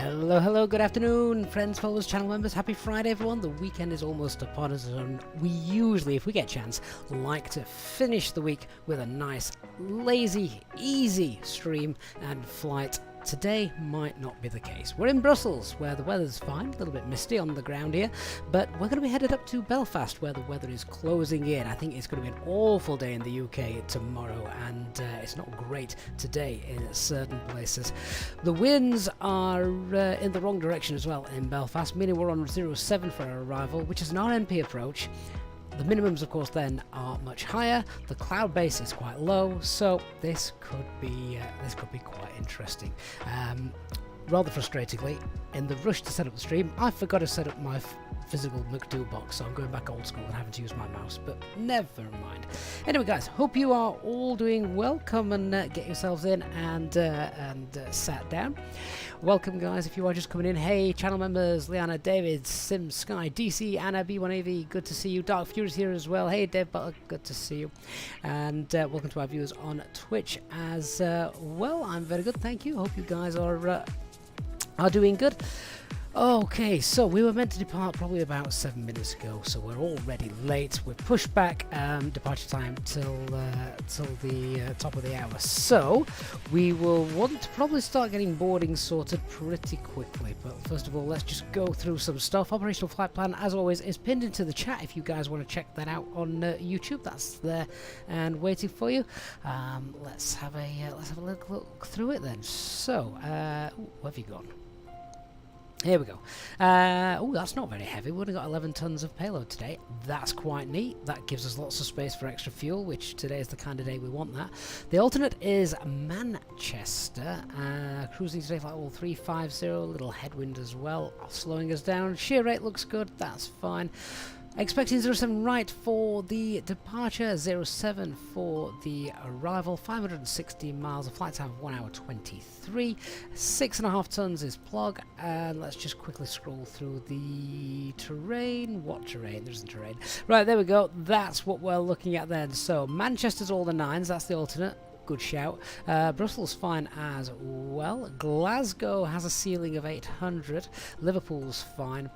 Hello, hello, good afternoon, friends, followers, channel members. Happy Friday, everyone. The weekend is almost upon us, and we usually, if we get a chance, like to finish the week with a nice, lazy, easy stream and flight. Today might not be the case. We're in Brussels, where the weather's fine, a little bit misty on the ground here, but we're going to be headed up to Belfast, where the weather is closing in. I think it's going to be an awful day in the UK tomorrow, and it's not great today in certain places. The winds are in the wrong direction as well in Belfast, meaning we're on 07 for our arrival, which is an RNP approach. The minimums, of course, then are much higher. The cloud base is quite low, so this could be quite interesting. Rather frustratingly, in the rush to set up the stream, I forgot to set up my physical McDo box, so I'm going back old school and having to use my mouse, but never mind. Anyway, guys, hope you are all doing well. Come and get yourselves in and sat down. Welcome, guys, if you are just coming in. Hey, channel members, Liana, David, Sim, Sky, DC, Anna, B1AV, good to see you. Dark Fury's here as well. Hey, Dave Butler, good to see you. And welcome to our viewers on Twitch as well. I'm very good, thank you. Hope you guys are doing good. Okay, so we were meant to depart probably about 7 minutes ago, so we're already late. We've pushed back departure time till the top of the hour, so we will want to probably start getting boarding sorted pretty quickly. But first of all, let's just go through some stuff. Operational flight plan, as always, is pinned into the chat if you guys want to check that out on YouTube. That's there and waiting for you. Let's have a look through it then. So, where have you gone? Here we go. Oh, that's not very heavy. We've only got 11 tons of payload today. That's quite neat. That gives us lots of space for extra fuel, which today is the kind of day we want that. The alternate is Manchester. Cruising today flight level 350. A little headwind as well, slowing us down. Shear rate looks good. That's fine. Expecting 07 right for the departure, 07 for the arrival, 560 miles, a flight time of 1 hour 23, 6.5 tons is plug, and let's just quickly scroll through the terrain. What terrain? There isn't terrain. Right, there we go. That's what we're looking at then. So Manchester's all the 9s, that's the alternate. Good shout. Brussels fine as well. Glasgow has a ceiling of 800. Liverpool's fine.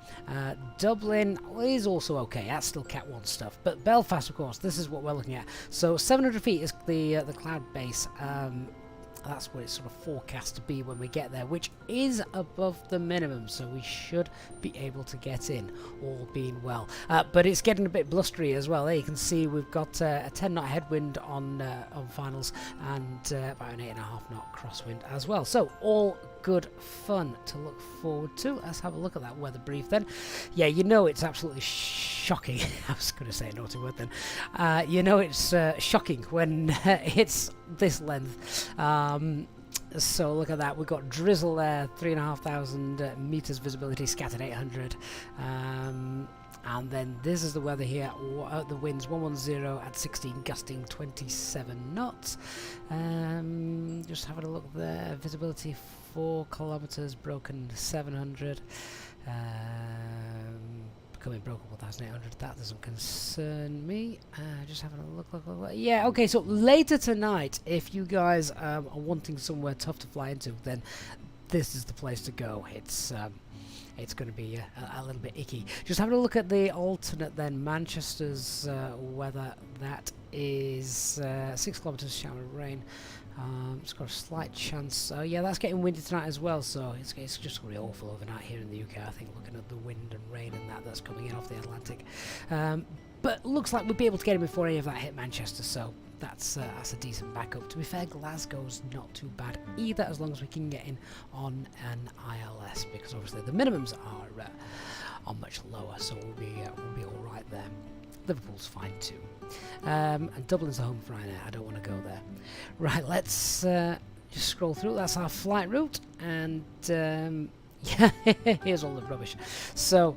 Dublin is also okay. That's still Cat 1 stuff. But Belfast, of course, this is what we're looking at. So 700 feet is the cloud base. That's what it's sort of forecast to be when we get there, which is above the minimum, so we should be able to get in, all being well. But it's getting a bit blustery as well. There you can see we've got a 10-knot headwind on finals and about an 8.5 knot crosswind as well. So all good fun to look forward to. Let's have a look at that weather brief then. Yeah, you know it's absolutely shocking. I was going to say a naughty word then. You know it's shocking when it's this length. So look at that, we've got drizzle there, 3,500 meters visibility, scattered 800. And then this is the weather here. The winds 110 at 16, gusting 27 knots. Just having a look there. Visibility 4 kilometers, broken 700. Becoming broken 1,800. That doesn't concern me. Just having a look. Yeah, okay. So later tonight, if you guys are wanting somewhere tough to fly into, then this is the place to go. It's going to be a little bit icky. Just having a look at the alternate then. Manchester's weather, that is 6 kilometers shower rain. It's got a slight chance. Yeah, that's getting windy tonight as well, so it's just going to be awful overnight here in the UK, I think, looking at the wind and rain and that's coming in off the Atlantic. But looks like we'll be able to get in before any of that hit Manchester, so that's a decent backup. To be fair, Glasgow's not too bad either, as long as we can get in on an ILS, because obviously the minimums are much lower, so we'll be all right there. Liverpool's fine too. And Dublin's the home for Ryanair. I don't want to go there. Right, let's just scroll through. That's our flight route, and yeah, here's all the rubbish. So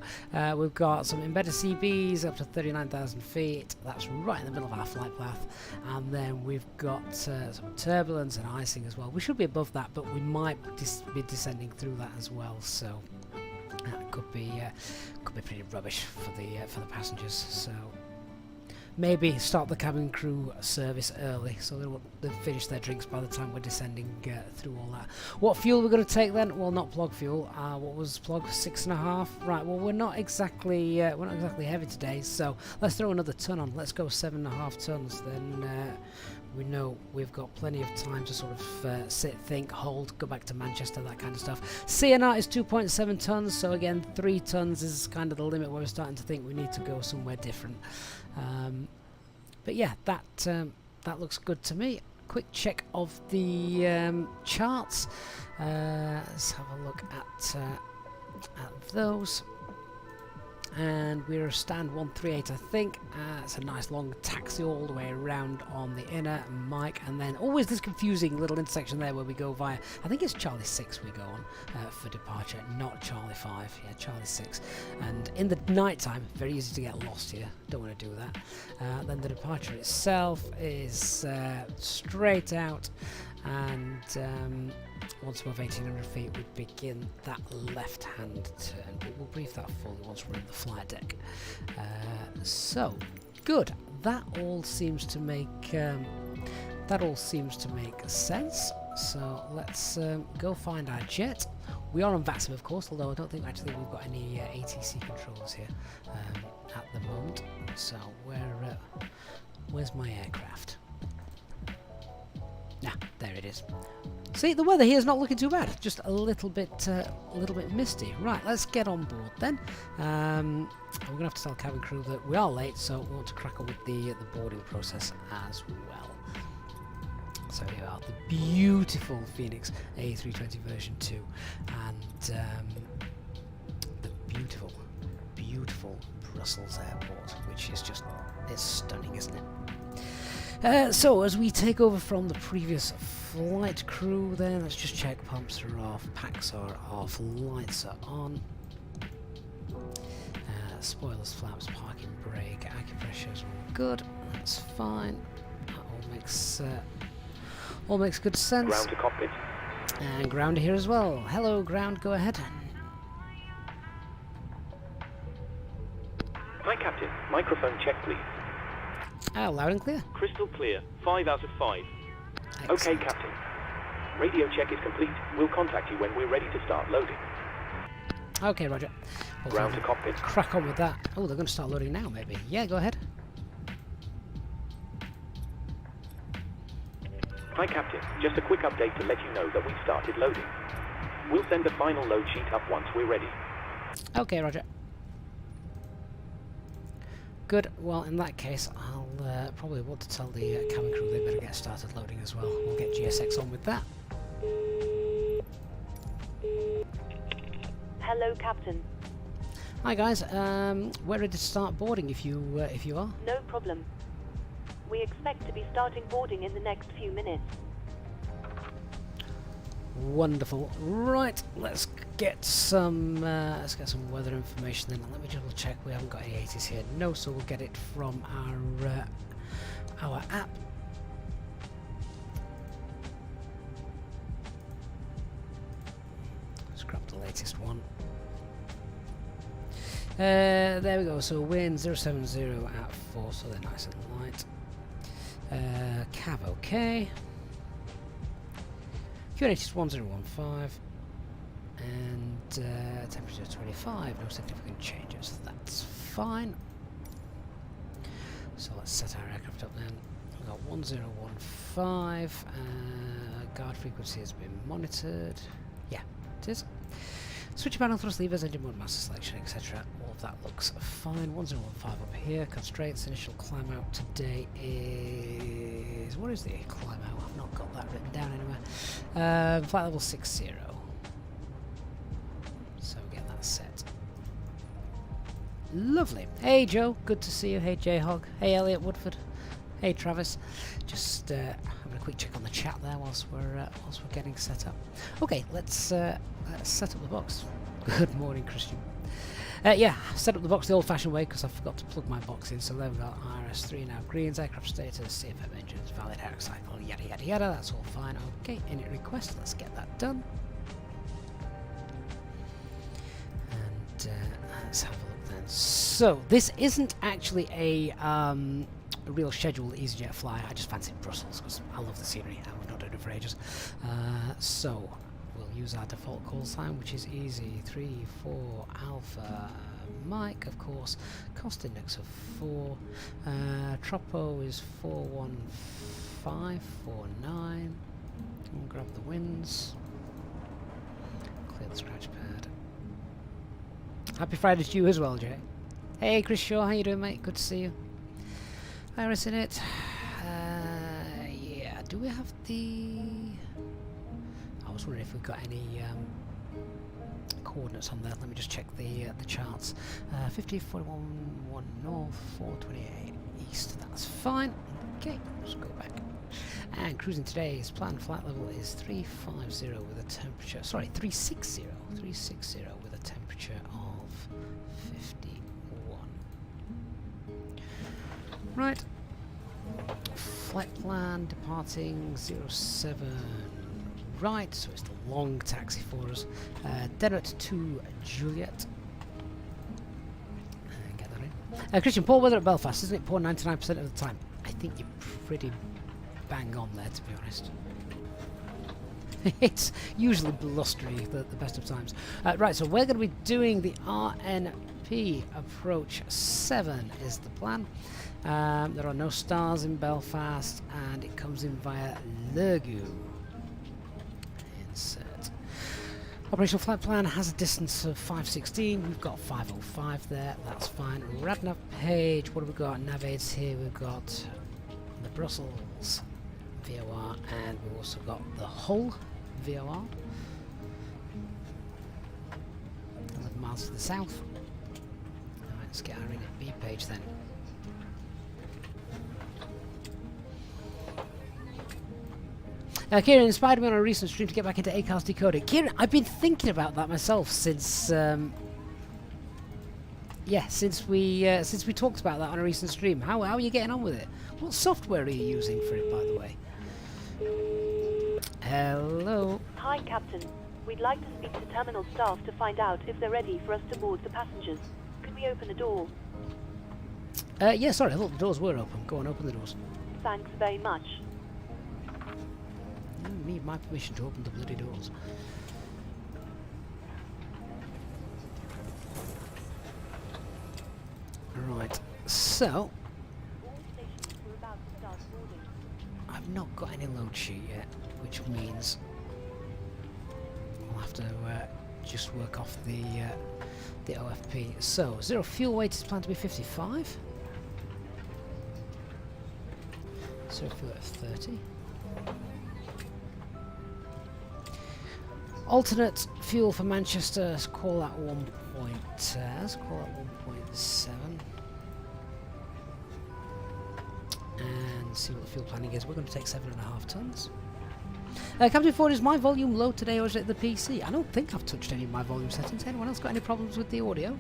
we've got some embedded CBs up to 39,000 feet. That's right in the middle of our flight path. And then we've got some turbulence and icing as well. We should be above that, but we might be descending through that as well. So that could be pretty rubbish for the passengers. So maybe start the cabin crew service early so they'll finish their drinks by the time we're descending through all that. What fuel we're going to take then? Well, not plug fuel. What was plug? 6.5. Right. Well, we're not exactly heavy today, so let's throw another ton on. Let's go 7.5 tons. Then we know we've got plenty of time to sort of sit, think, hold, go back to Manchester, that kind of stuff. CNR is 2.7 tons, so again 3 tons is kind of the limit where we're starting to think we need to go somewhere different. But yeah, that looks good to me. Quick check of the charts. Let's have a look at those. And we're stand 138, I think. It's a nice long taxi all the way around on the inner mic, and then always this confusing little intersection there where we go via, I think it's Charlie 6 we go on for departure, not Charlie 5. Yeah, Charlie 6. And in the night time, very easy to get lost here. Don't want to do that. Then the departure itself is straight out, and once above 1800 feet, we begin that left-hand turn. We'll brief that fully once we're in the flight deck. So, good. That all seems to make sense. So let's go find our jet. We are on VATSIM, of course, although I don't think actually we've got any ATC controls here at the moment. So where's my aircraft? Nah, there it is. See, the weather here is not looking too bad. Just a little bit misty. Right, let's get on board then. We're gonna have to tell cabin crew that we are late, so we want to crack on with the boarding process as well. So here we are, the beautiful Fenix A320 version 2, and the beautiful Brussels airport, which is just stunning, isn't it? So as we take over from the previous flight crew then, let's just check pumps are off, packs are off, lights are on, spoilers, flaps, parking brake, acupressures all good, that's fine, that all makes good sense. Ground to cockpit. And ground here as well. Hello ground, go ahead. Hi Captain, microphone check please. Loud and clear. Crystal clear, 5 out of 5. Excellent. Okay Captain. Radio check is complete. We'll contact you when we're ready to start loading. Okay, roger. Ground to cockpit. Crack on with that. Oh, they're going to start loading now, maybe. Yeah, go ahead. Hi Captain, just a quick update to let you know that we've started loading. We'll send the final load sheet up once we're ready. Okay, roger. Good. Well, in that case, I'll probably want to tell the cabin crew they better get started loading as well. We'll get GSX on with that. Hello, Captain. Hi guys. We're ready to start boarding if you are. No problem. We expect to be starting boarding in the next few minutes. Wonderful. Right, let's get some weather information then. Let me double check we haven't got any 80s here. No, so we'll get it from our app. Let's grab the latest one. There we go. So wind 070 at 4, so they're nice and light. Cab okay. QNH is 1015 and temperature 25, no significant changes, that's fine. So let's set our aircraft up then. We've got 1015, guard frequency has been monitored, yeah it is. Switch panel, thrust levers, engine mode, master selection, etc. All of that looks fine. 1015 up here. Constraints, initial climb out today is... What is the climb out? I've not got that written down anywhere. Flight level 60. So get that set. Lovely. Hey Joe, good to see you. Hey J-Hog. Hey Elliot Woodford. Hey Travis. Just having a quick check on the chat there whilst we're getting set up. Okay, let's set up the box. Good morning, Christian. Yeah, set up the box the old-fashioned way because I forgot to plug my box in. So there we've got RS3 now, greens, aircraft status, CFM engines, valid air cycle, yada yada yada. That's all fine. Okay, init request. Let's get that done. And let's have a look then. So this isn't actually a a real scheduled EasyJet fly. I just fancy Brussels because I love the scenery and we've not done it for ages. So we'll use our default call sign, which is easy 34 Alpha Mike, of course. Cost index of 4. Tropo is 41549. We'll grab the winds. Clear the scratch pad. Happy Friday to you as well, Jay. Hey, Chris Shaw, how you doing, mate? Good to see you. Iris in it. Yeah, do we have the... I was wondering if we've got any coordinates on there. Let me just check the charts. 50, 41, 1 north, 428 east. That's fine. Okay, let's go back. And cruising today's planned flight level is 350 with a temperature... Sorry, 360. 360 with a temperature of 51. Right. Flight plan departing 07 right, so it's the long taxi for us. Dennet to Juliet. Get that in. Christian, poor weather at Belfast, isn't it? Poor 99% of the time. I think you're pretty bang on there, to be honest. It's usually blustery the best of times. Right, so we're going to be doing the RNP approach 7 is the plan. There are no stars in Belfast and it comes in via Lurgu. Insert. Operational flight plan has a distance of 516. We've got 505 there. That's fine. Radnav page. What have we got? Nav aids here. We've got the Brussels VOR and we've also got the Hull VOR. 11 miles to the south. Alright, let's get our ring at B page then. Kieran inspired me on a recent stream to get back into ACARS decoding. Kieran, I've been thinking about that myself since, since we talked about that on a recent stream. How are you getting on with it? What software are you using for it, by the way? Hello. Hi, Captain. We'd like to speak to terminal staff to find out if they're ready for us to board the passengers. Could we open the door? Yeah, sorry, I thought the doors were open. Go on, open the doors. Thanks very much. You need my permission to open the bloody doors. Right, so All stations were about to start boarding. I've not got any load sheet yet, which means we'll have to just work off the OFP. So, zero fuel weight is planned to be 55. Zero fuel at 30. Alternate fuel for Manchester, let's call that 1.7. And see what the fuel planning is. We're going to take 7.5 tons. Captain Ford, is my volume low today or is it the PC? I don't think I've touched any of my volume settings. Anyone else got any problems with the audio?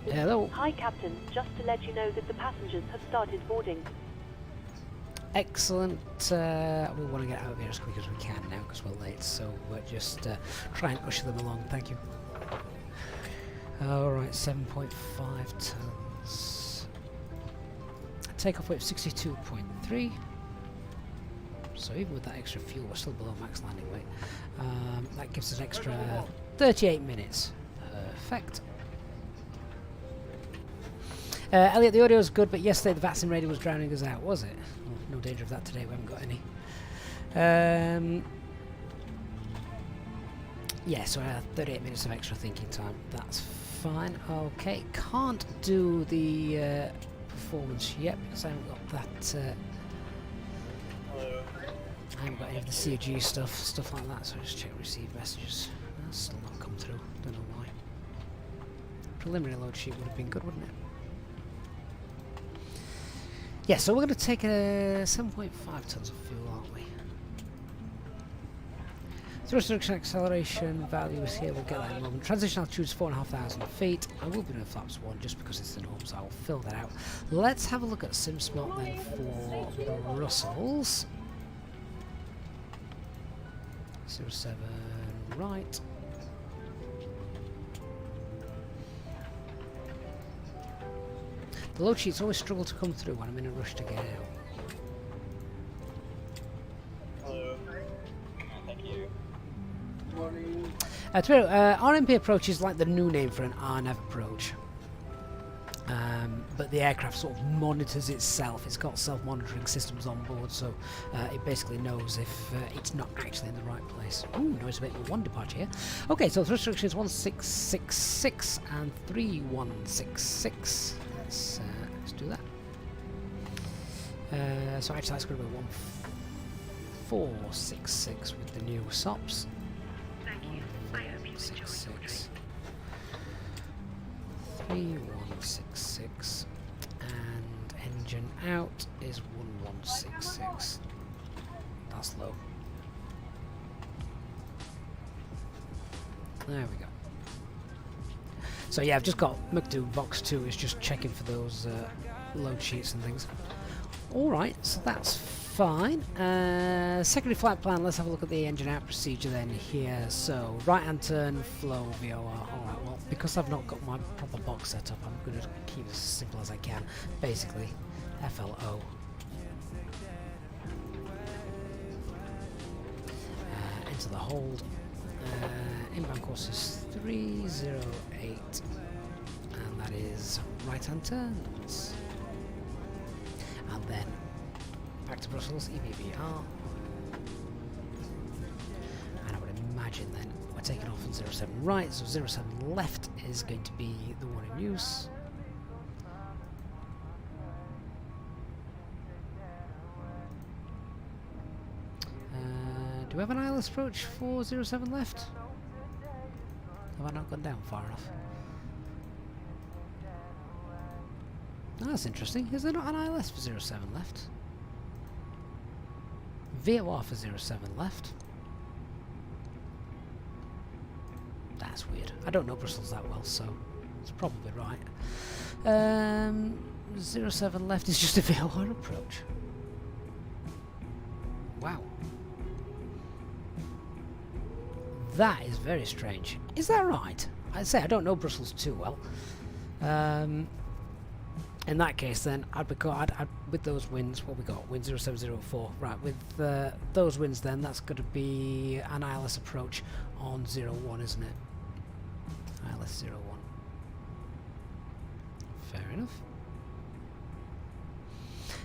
Hello. Hi, Captain. Just to let you know that the passengers have started boarding. Excellent. We want to get out of here as quick as we can now because we're late, so we'll just try and usher them along. Thank you. Alright, 7.5 tons. Takeoff weight of 62.3. So even with that extra fuel, we're still below max landing weight. That gives us an extra 38 minutes. Perfect. Elliot, the audio is good, but yesterday the VATSIM radio was drowning us out, was it? Well, no danger of that today, we haven't got any. Yeah, so 38 minutes of extra thinking time, that's fine. Okay, can't do the performance yet because I haven't got that. I haven't got any of the CG stuff like that, so I just check receive messages. That's still not come through, don't know why. Preliminary load sheet would have been good, wouldn't it? Yeah, so we're going to take 7.5 tons of fuel, aren't we? Thrust reduction acceleration value is here, we'll get that in a moment. Transition altitude is 4,500 feet. I will be doing flaps 1 just because it's the norm, so I'll fill that out. Let's have a look at SimSmart then for Brussels. 07 right. The load sheets always struggle to come through when I'm in a rush to get out. Hello. Thank you. Morning. RNP approach is like the new name for an RNAV approach. But the aircraft sort of monitors itself. It's got self-monitoring systems on board, so it basically knows if it's not actually in the right place. Ooh, noise a bit of one departure here. Okay, so thrust restriction is 1666 and 3166. Let's do that. So actually that's going to be 1466 with the new SOPs. Thank you. I hope you enjoyed your trip. 3166 and engine out is 1166. That's low. There we go. So yeah, I've just got McDo Box 2 is just checking for those load sheets and things. Alright, so that's fine. Secondary flight plan, let's have a look at the engine out procedure then here. So, right hand turn, flow, VOR. Alright, well, because I've not got my proper box set up, I'm going to keep it as simple as I can. Basically, FLO. Into the hold. Inbound course is 308. And that is right hand turns. And then back to Brussels, EBVR. And I would imagine then we're taking off on 07 right, so 07 left is going to be the one in use. Do we have an ILS approach for 07 left? Have I not gone down far enough? Oh, that's interesting. Is there not an ILS for 07 left? VOR for 07 left. That's weird. I don't know Brussels that well, so it's probably right. 07 left is just a VOR approach. Wow. That is very strange. Is that right? I'd say I don't know Brussels too well. In that case, then I'd with those winds. What we got? Wind 0704. Right. With those winds, then that's going to be an ILS approach on 01, isn't it? ILS 01. Fair enough.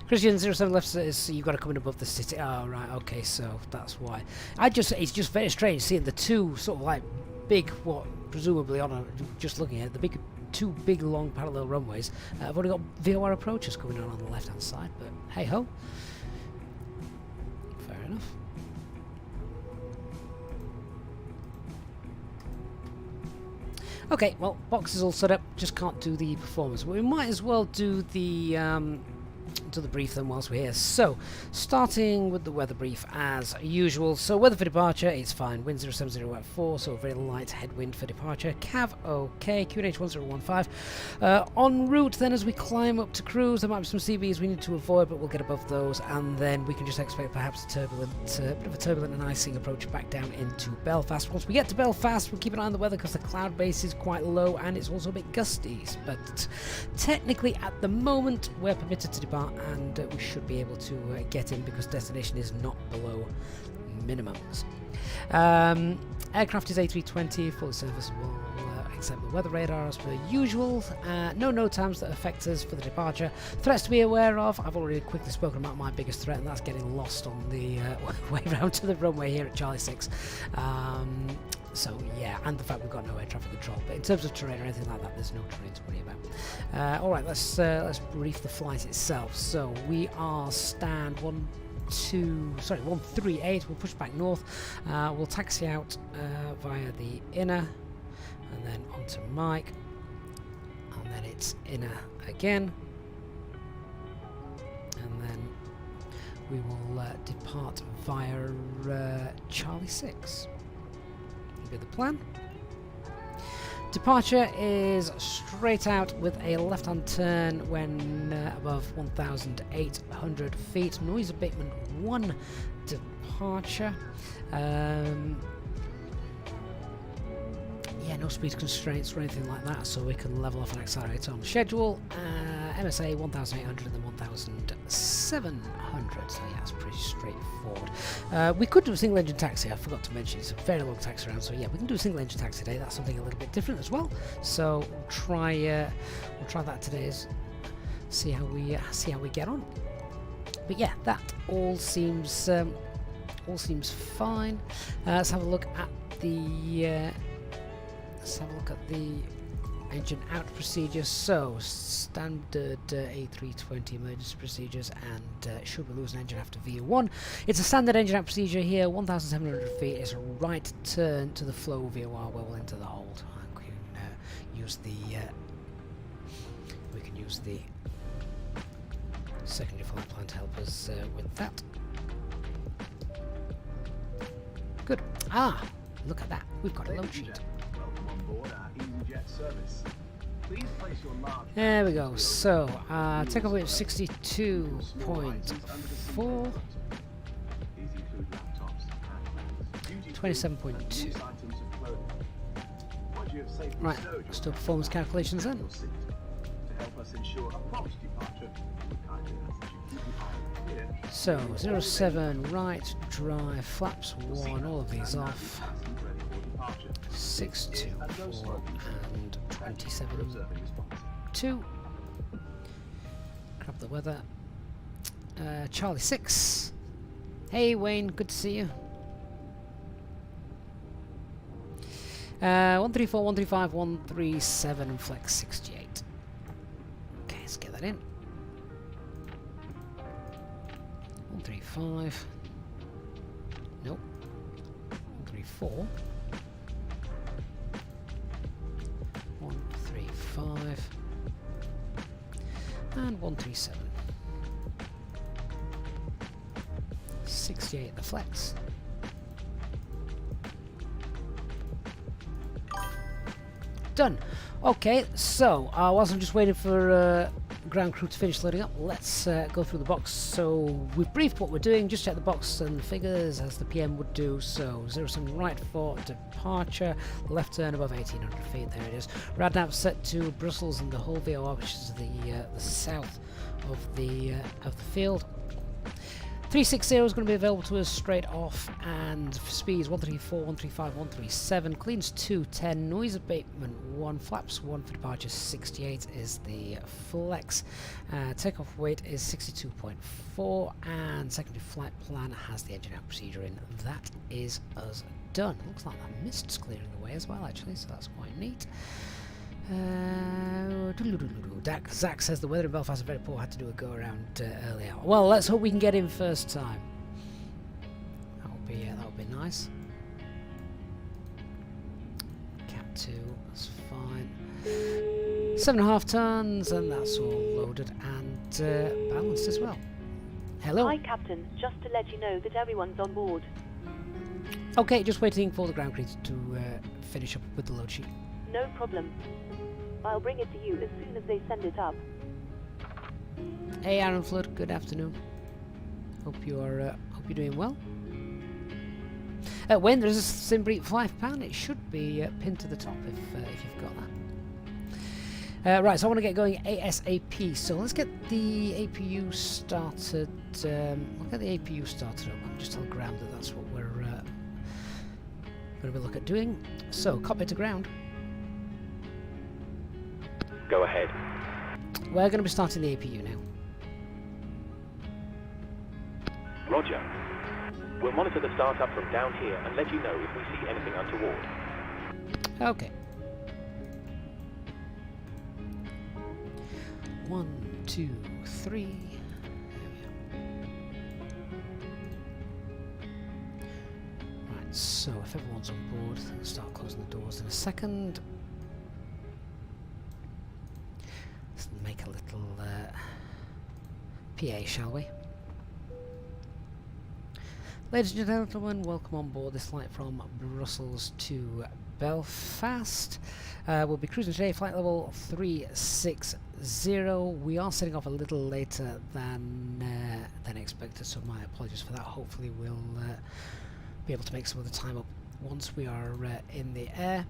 Christian 07 left is you've got to come in above the city. Oh right, okay, so that's why. It's just very strange seeing the two sort of like big, what presumably on a, just looking at it, the two big long parallel runways. I've only got VOR approaches coming on the left hand side, but hey ho. Fair enough. Okay, well, box is all set up, just can't do the performance. But we might as well do the brief then whilst we're here. So, starting with the weather brief as usual. So, weather for departure, it's fine. Wind 070 at 4, so very light headwind for departure. Cav, okay. QNH 1015. En route, then, as we climb up to cruise, there might be some CVs we need to avoid, but we'll get above those, and then we can just expect perhaps a bit of a turbulent and icing approach back down into Belfast. Once we get to Belfast, we'll keep an eye on the weather because the cloud base is quite low and it's also a bit gusty. But technically, at the moment, we're permitted to depart, and we should be able to get in because destination is not below minimums. Aircraft is A320, fully serviceable, except the weather radar as per usual. No NOTAMs that affect us for the departure. Threats to be aware of, I've already quickly spoken about my biggest threat, and that's getting lost on the way round to the runway here at Charlie 6. So yeah, and the fact we've got no air traffic control. But in terms of terrain or anything like that, there's no terrain to worry about. All right, let's brief the flight itself. So we are stand 138. We'll push back north. We'll taxi out via the inner, and then onto Mike, and then it's inner again, and then we will depart via Charlie 6. Be the plan. Departure is straight out with a left-hand turn when above 1,800 feet. Noise abatement 1 departure. Yeah, no speed constraints or anything like that, so we can level off and accelerate on schedule. MSA 1800 and then 1700. So yeah, it's pretty straightforward. We could do a single engine taxi. I forgot to mention it's a very long taxi round. So yeah, we can do a single engine taxi today. That's something a little bit different as well. So we'll try that today. See how we get on. But yeah, that all seems fine. Let's have a look at the engine out procedures. So standard A320 emergency procedures, and should we lose an engine after VO1, it's a standard engine out procedure here. 1,700 feet is a right turn to the flow VOR where we'll enter the hold. And we can use the secondary flight plan to help us with that. Good. Look at that. We've got a load sheet. Welcome on board our Easyjet service. Please place your large. There we go. So, takeoff weight 62.4. 27.2. Right, let's do performance calculations then. To help us ensure a prompt departure, we kindly ask that you keep your eye clear. So, 07, right, drive, flaps 1, all of these off. 624 and 27.2. Grab the weather. Charlie 6. Hey Wayne, good to see you. 134, 135, 137 and flex 68. Okay, let's get that in. 135. Nope. 134. 135 and 137. 68 the flex. Done. Okay, so whilst I'm just waiting for ground crew to finish loading up, let's go through the box. So we've briefed what we're doing, just check the box and the figures as the PM would do. So 07 right for departure, left turn above 1800 feet, there it is. Radnav set to Brussels and the whole VOR, which is the south of the field. 360 is going to be available to us straight off, and speeds 134, 135, 137, cleans 210, noise abatement 1, flaps 1 for departure, 68 is the flex. Takeoff weight is 62.4, and secondary flight plan has the engine out procedure in. That is us done. Looks like that mist's clearing away as well, actually, so that's quite neat. Zach says the weather in Belfast is very poor, had to do a go around earlier. Well, let's hope we can get in first time. That would be nice. Cat 2, that's fine. 7.5 tons, and that's all loaded and balanced as well. Hello. Hi, Captain. Just to let you know that everyone's on board. Okay, just waiting for the ground crew to finish up with the load sheet. No problem. I'll bring it to you as soon as they send it up. Hey Aaron Flood, good afternoon. Hope you're doing well. When there is a Simbreat £5, it should be pinned to the top if you've got that. Right, so I want to get going ASAP. So let's get the APU started. I'll get the APU started up. I'm just tell ground that that's what we're going to look at doing. So cockpit to ground. Go ahead. We're going to be starting the APU now. Roger. We'll monitor the startup from down here and let you know if we see anything untoward. Okay. 1, 2, 3. There we are. Right, so if everyone's on board, we'll start closing the doors in a second. Let's make a little PA, shall we? Ladies and gentlemen, welcome on board this flight from Brussels to Belfast. We'll be cruising today, flight level 360. We are setting off a little later than expected, so my apologies for that. Hopefully we'll be able to make some of the time up once we are in the air.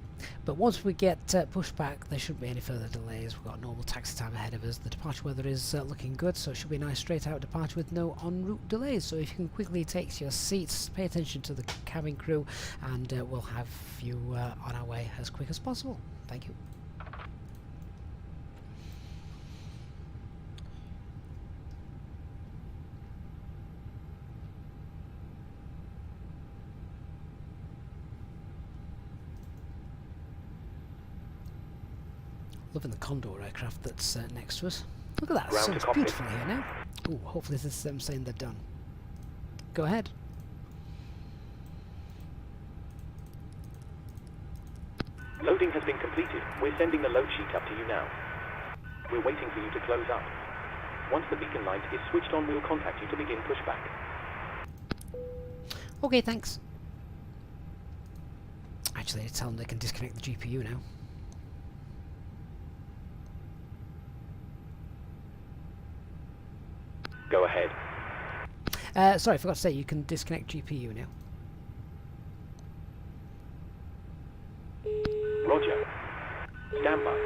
But once we get pushed back, there shouldn't be any further delays. We've got normal taxi time ahead of us. The departure weather is looking good, so it should be a nice straight out departure with no en route delays. So if you can quickly take your seats, pay attention to the cabin crew, and we'll have you on our way as quick as possible. Thank you. Loving the Condor aircraft that's next to us. Look at that, Ground to it's Cockpit. beautiful here now. Ooh, hopefully this is them saying they're done. Go ahead. Loading has been completed. We're sending the load sheet up to you now. We're waiting for you to close up. Once the beacon light is switched on, we'll contact you to begin pushback. Okay, thanks. Actually, I tell them they can disconnect the GPU now. Go ahead. Sorry, I forgot to say, you can disconnect GPU now. Roger. Stand by.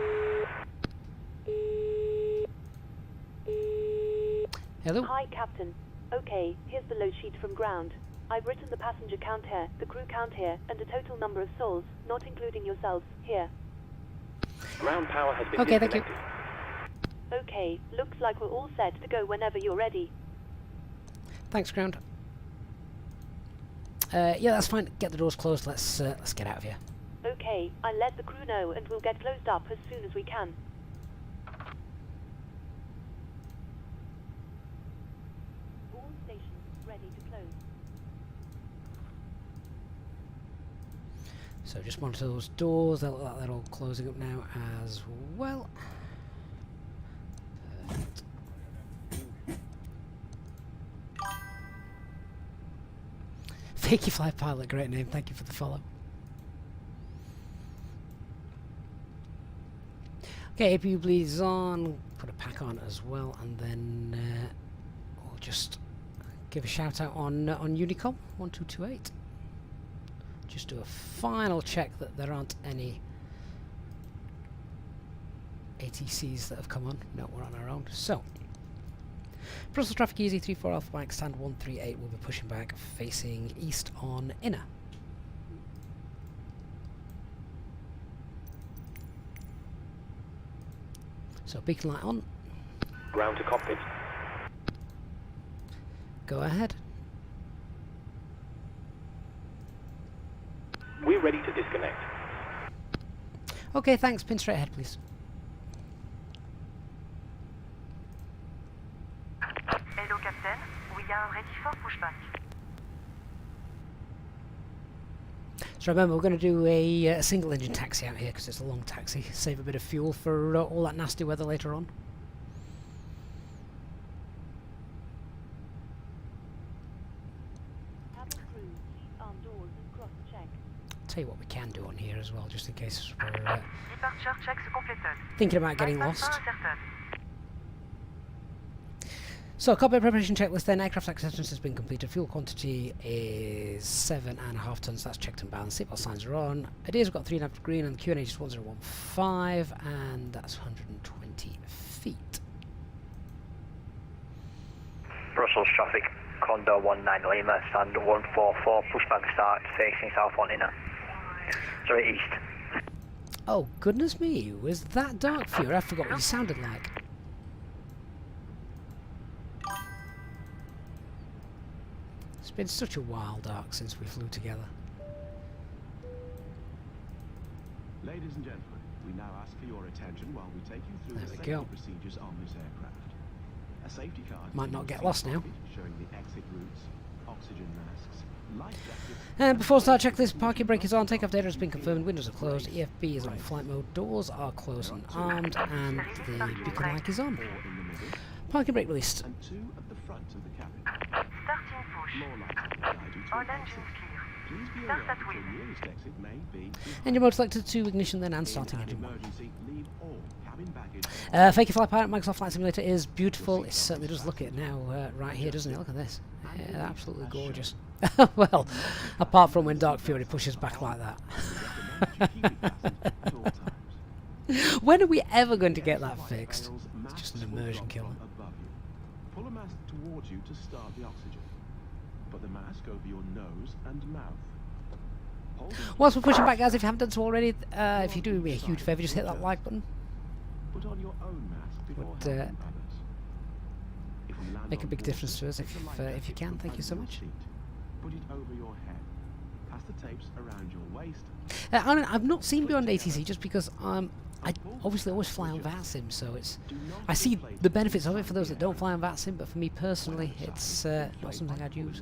Hello? Hi, Captain. Okay, here's the load sheet from ground. I've written the passenger count here, the crew count here, and the total number of souls, not including yourselves, here. Ground power has been Okay, thank you. disconnected. Okay, looks like we're all set to go whenever you're ready. Thanks, ground. Yeah, that's fine. Get the doors closed. Let's get out of here. Okay, I'll let the crew know and we'll get closed up as soon as we can. All stations ready to close. So just monitor those doors. They're all closing up now as well. Perfect. Fakey Fly Pilot, great name. Thank you for the follow. Okay, APU bleeds on. Put a pack on as well, and then we'll just give a shout out on Unicom 1228. Just do a final check that there aren't any ATCs that have come on. No, we're on our own. So, Brussels traffic easy 34 Alpha Mike stand 138 will be pushing back facing east on inner. So beacon light on. Ground to Cockpit. Go ahead. We're ready to disconnect. Okay, thanks. Pin straight ahead, please. Hello, Captain. We are ready for pushback. So remember, we're going to do a single engine taxi out here because it's a long taxi. Save a bit of fuel for all that nasty weather later on. Cabin crew, please arm doors and cross check. Tell you what we can do on here as well, just in case we're Departure checks completed. thinking about getting Bypass lost. uncertain. So, cockpit preparation checklist then. Aircraft acceptance has been completed. Fuel quantity is 7.5 tons. That's checked and balanced. Seatbelt signs are on. Ideas, we've got 3.5 green and the QNH is 1015, and that's 120 feet. Brussels traffic, Condor 19 Lima, stand 144, pushback start, facing south on inner. Sorry, east. Oh, goodness me. Was that dark for you? I forgot what you sounded like. It's been such a while, Dark, since we flew together. Ladies and gentlemen, we now ask for your attention while we take you through There the we safety go. procedures on this aircraft. A safety card Might not get lost now. showing the exit routes, oxygen masks, life jackets. And before start checklist, parking brake is on, takeoff data has been confirmed, windows are closed, EFB is on flight mode, doors are closed and armed, and the beacon light is on. Four in the middle, Parking brake released. and two at the front of the cabin. Starting push. Floor lights will guide you to All an engines exit. clear. Please be Start aware at that wheel. your nearest exit may be Engine mode selected to ignition then and starting in an engine mode. emergency. Leave all cabin baggage. Fakey Fly Pilot Microsoft Flight Simulator is beautiful. It certainly does look it now right here, doesn't it? Look at this. Yeah, absolutely gorgeous. Well, apart from when Dark Fury pushes back like that. When are we ever going to get that fixed? It's just an immersion killer. Pull a mask towards you to start the oxygen. Put the mask over your nose and mouth. Whilst we're pushing back, guys, if you haven't done so already, if you do me a huge favour, just hit that like button. Put on your own mask before Would helping others. If we land make a on big board, difference to us if you can. Thank you so much. Put it over your head. Pass the tapes around your waist. I've not seen Beyond ATC just because I obviously always fly on VATSIM, so I see the benefits of it for those that don't fly on VATSIM, but for me personally, it's not something I'd use.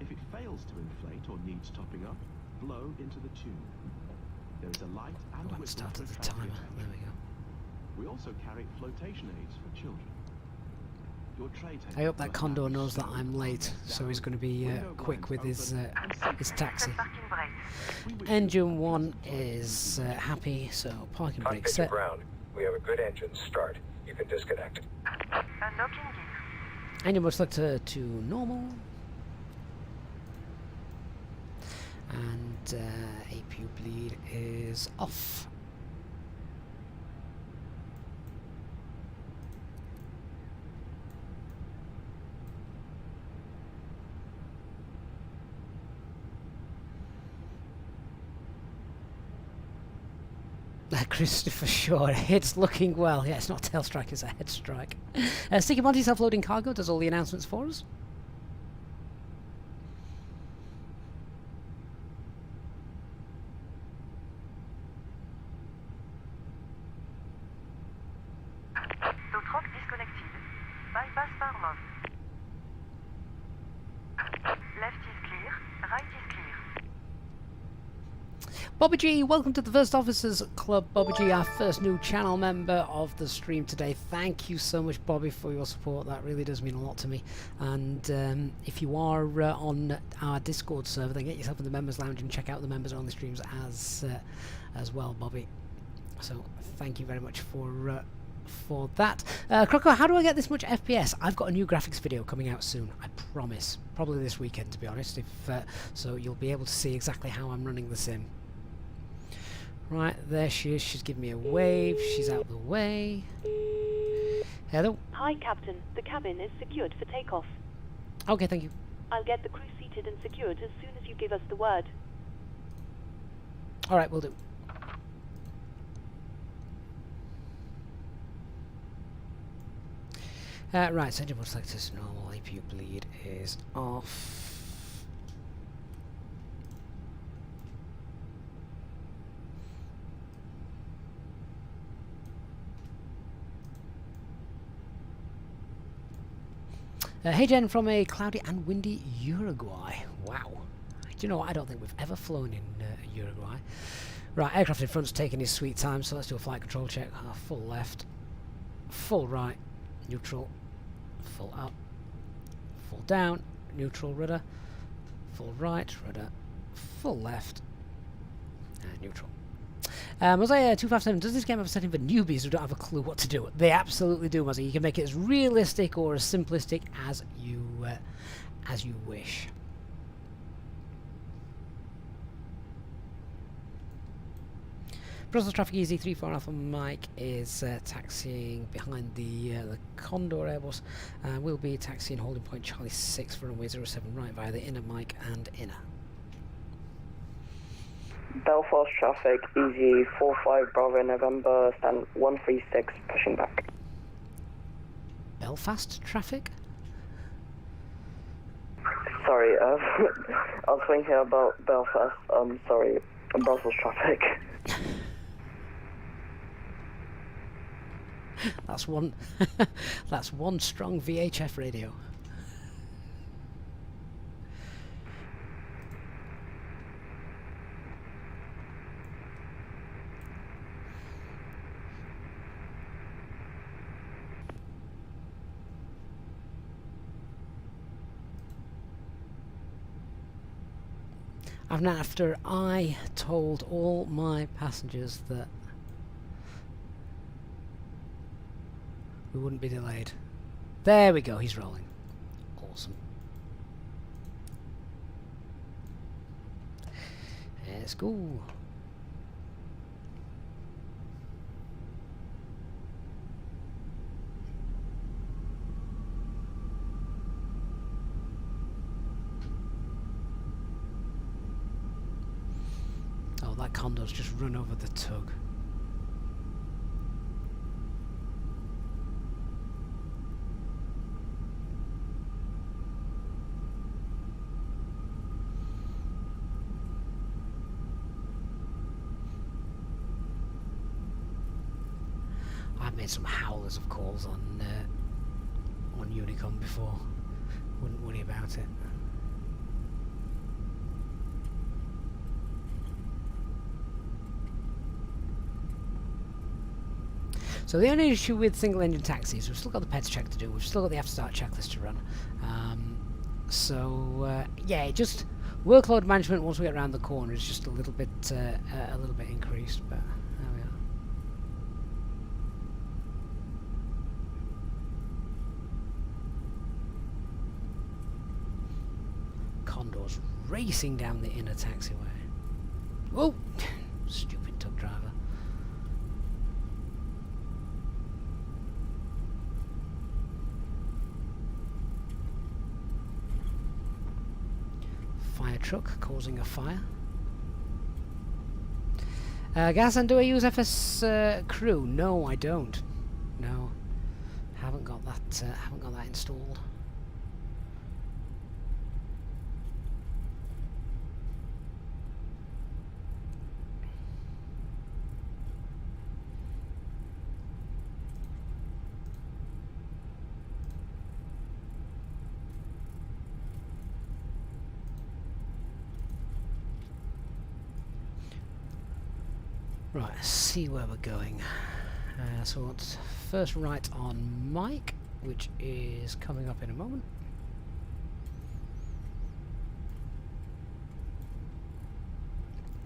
If it fails to inflate or needs topping up, blow into the tube. There is a light and Let's start at the timer. There we go. We also carry flotation aids for children. Your tray table I hope that Condor knows that I'm late, so he's going to be quick with his taxi. Engine 1 is happy, so parking brake Cockpit to set. ground. We have a good engine start. You can disconnect. Unlocking gear. Engine mode selector to normal. And APU bleed is off. Christopher Shaw, it's looking well. Yeah, it's not a tail strike, it's a head strike. Sticky Monty self-loading cargo does all the announcements for us. Tow truck disconnected. Bypass Farmov. Left is clear. Right is clear. Bobby G, welcome to the First Officers Club. Bobby G, our first new channel member of the stream today. Thank you so much, Bobby, for your support. That really does mean a lot to me. And if you are on our Discord server, then get yourself in the Members Lounge and check out the members-only streams as well, Bobby. So thank you very much for that. Croco, how do I get this much FPS? I've got a new graphics video coming out soon, I promise. Probably this weekend, to be honest. So you'll be able to see exactly how I'm running the sim. Right, there she is. She's giving me a wave. She's out the way. Hello. Hi, Captain. The cabin is secured for takeoff. Okay, thank you. I'll get the crew seated and secured as soon as you give us the word. Alright, we'll do. Right, engine mode selector is normal. APU bleed is off. Hey Jen from a cloudy and windy Uruguay. Wow. Do you know what? I don't think we've ever flown in Uruguay. Right, aircraft in front's taking his sweet time, so let's do a flight control check. Full left, full right, neutral, full up, full down, neutral rudder, full right, rudder, full left, and neutral. Mosaic 257, does this game have a setting for newbies who don't have a clue what to do? They absolutely do, Mosaic. You can make it as realistic or as simplistic as you wish. Brussels traffic easy 34 Alpha Mike is taxiing behind the Condor Airbus. We'll be taxiing holding point Charlie 6 for runway 07 right via the inner Mike and inner. Belfast traffic, easy 45 Bravo November, stand 136, pushing back. Belfast traffic? Sorry, I was thinking about Belfast, sorry, Brussels traffic. That's one that's one strong VHF radio. And after I told all my passengers that we wouldn't be delayed. There we go, he's rolling. Awesome. Let's go. Oh, that Condor's just run over the tug. I've made some howlers of calls on Unicom before. Wouldn't worry about it. So the only issue with single engine taxis, we've still got the PEDS check to do, we've still got the after-start checklist to run. Yeah, just workload management once we get around the corner is just a little bit increased, but there we are. Condor's racing down the inner taxiway. Whoa! Stupid tug driver. Fire truck causing a fire. Gasan, do I use FS Crew? No, I don't. No, haven't got that. Haven't got that installed. Right, let's see where we're going. So let's first right on Mike, which is coming up in a moment.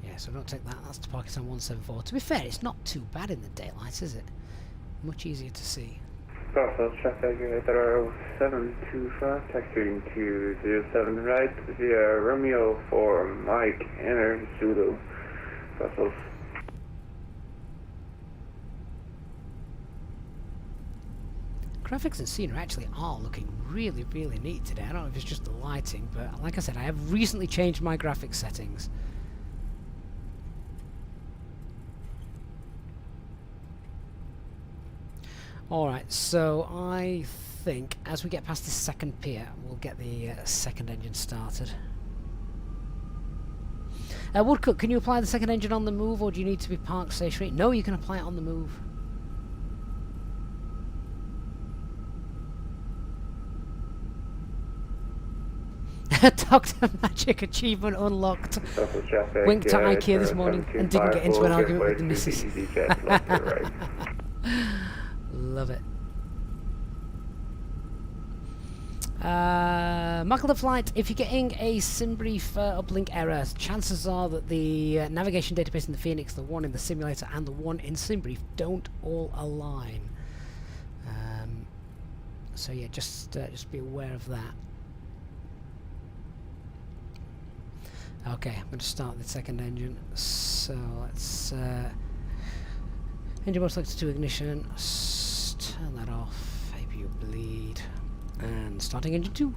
Yeah, so don't take that, that's to Pakistan 174. To be fair, it's not too bad in the daylight, is it? Much easier to see. Belfast traffic, radar 725, taxiing to 07 right via Romeo for Mike, enter Zulu, Brussels. Graphics and scenery actually are looking really, really neat today. I don't know if it's just the lighting, but like I said, I have recently changed my graphics settings. Alright, so I think as we get past this second pier, we'll get the second engine started. Woodcook, can you apply the second engine on the move, or do you need to be parked stationary? No, you can apply it on the move. Dr. Magic achievement unlocked. Winked to IKEA this morning and didn't get into an argument with the missus. Love it. Muckle the flight. If you're getting a SimBrief uplink error, chances are that the navigation database in the Fenix, the one in the simulator, and the one in SimBrief don't all align. So yeah, just be aware of that. Okay, I'm going to start the second engine. So let's engine mode selected to ignition. Turn that off. APU bleed. And starting engine 2.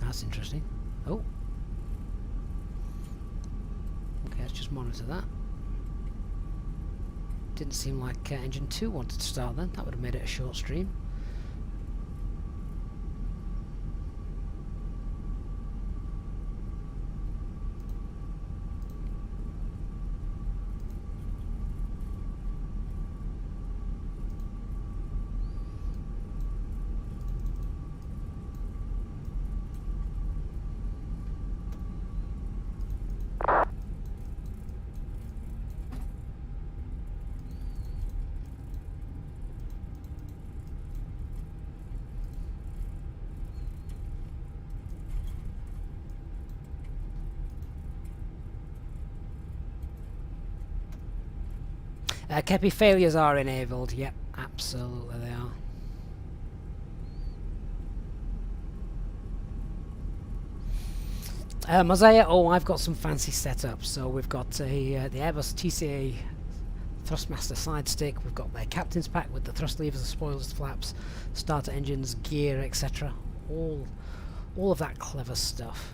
That's interesting. Oh. Okay, let's just monitor that. Didn't seem like engine 2 wanted to start then. That would have made it a short stream. Kepi failures are enabled. Yep, absolutely they are. Mosaic, oh, I've got some fancy setups. So we've got the Airbus TCA Thrustmaster side stick. We've got their captain's pack with the thrust levers, the spoilers, flaps, starter engines, gear, etc. All of that clever stuff.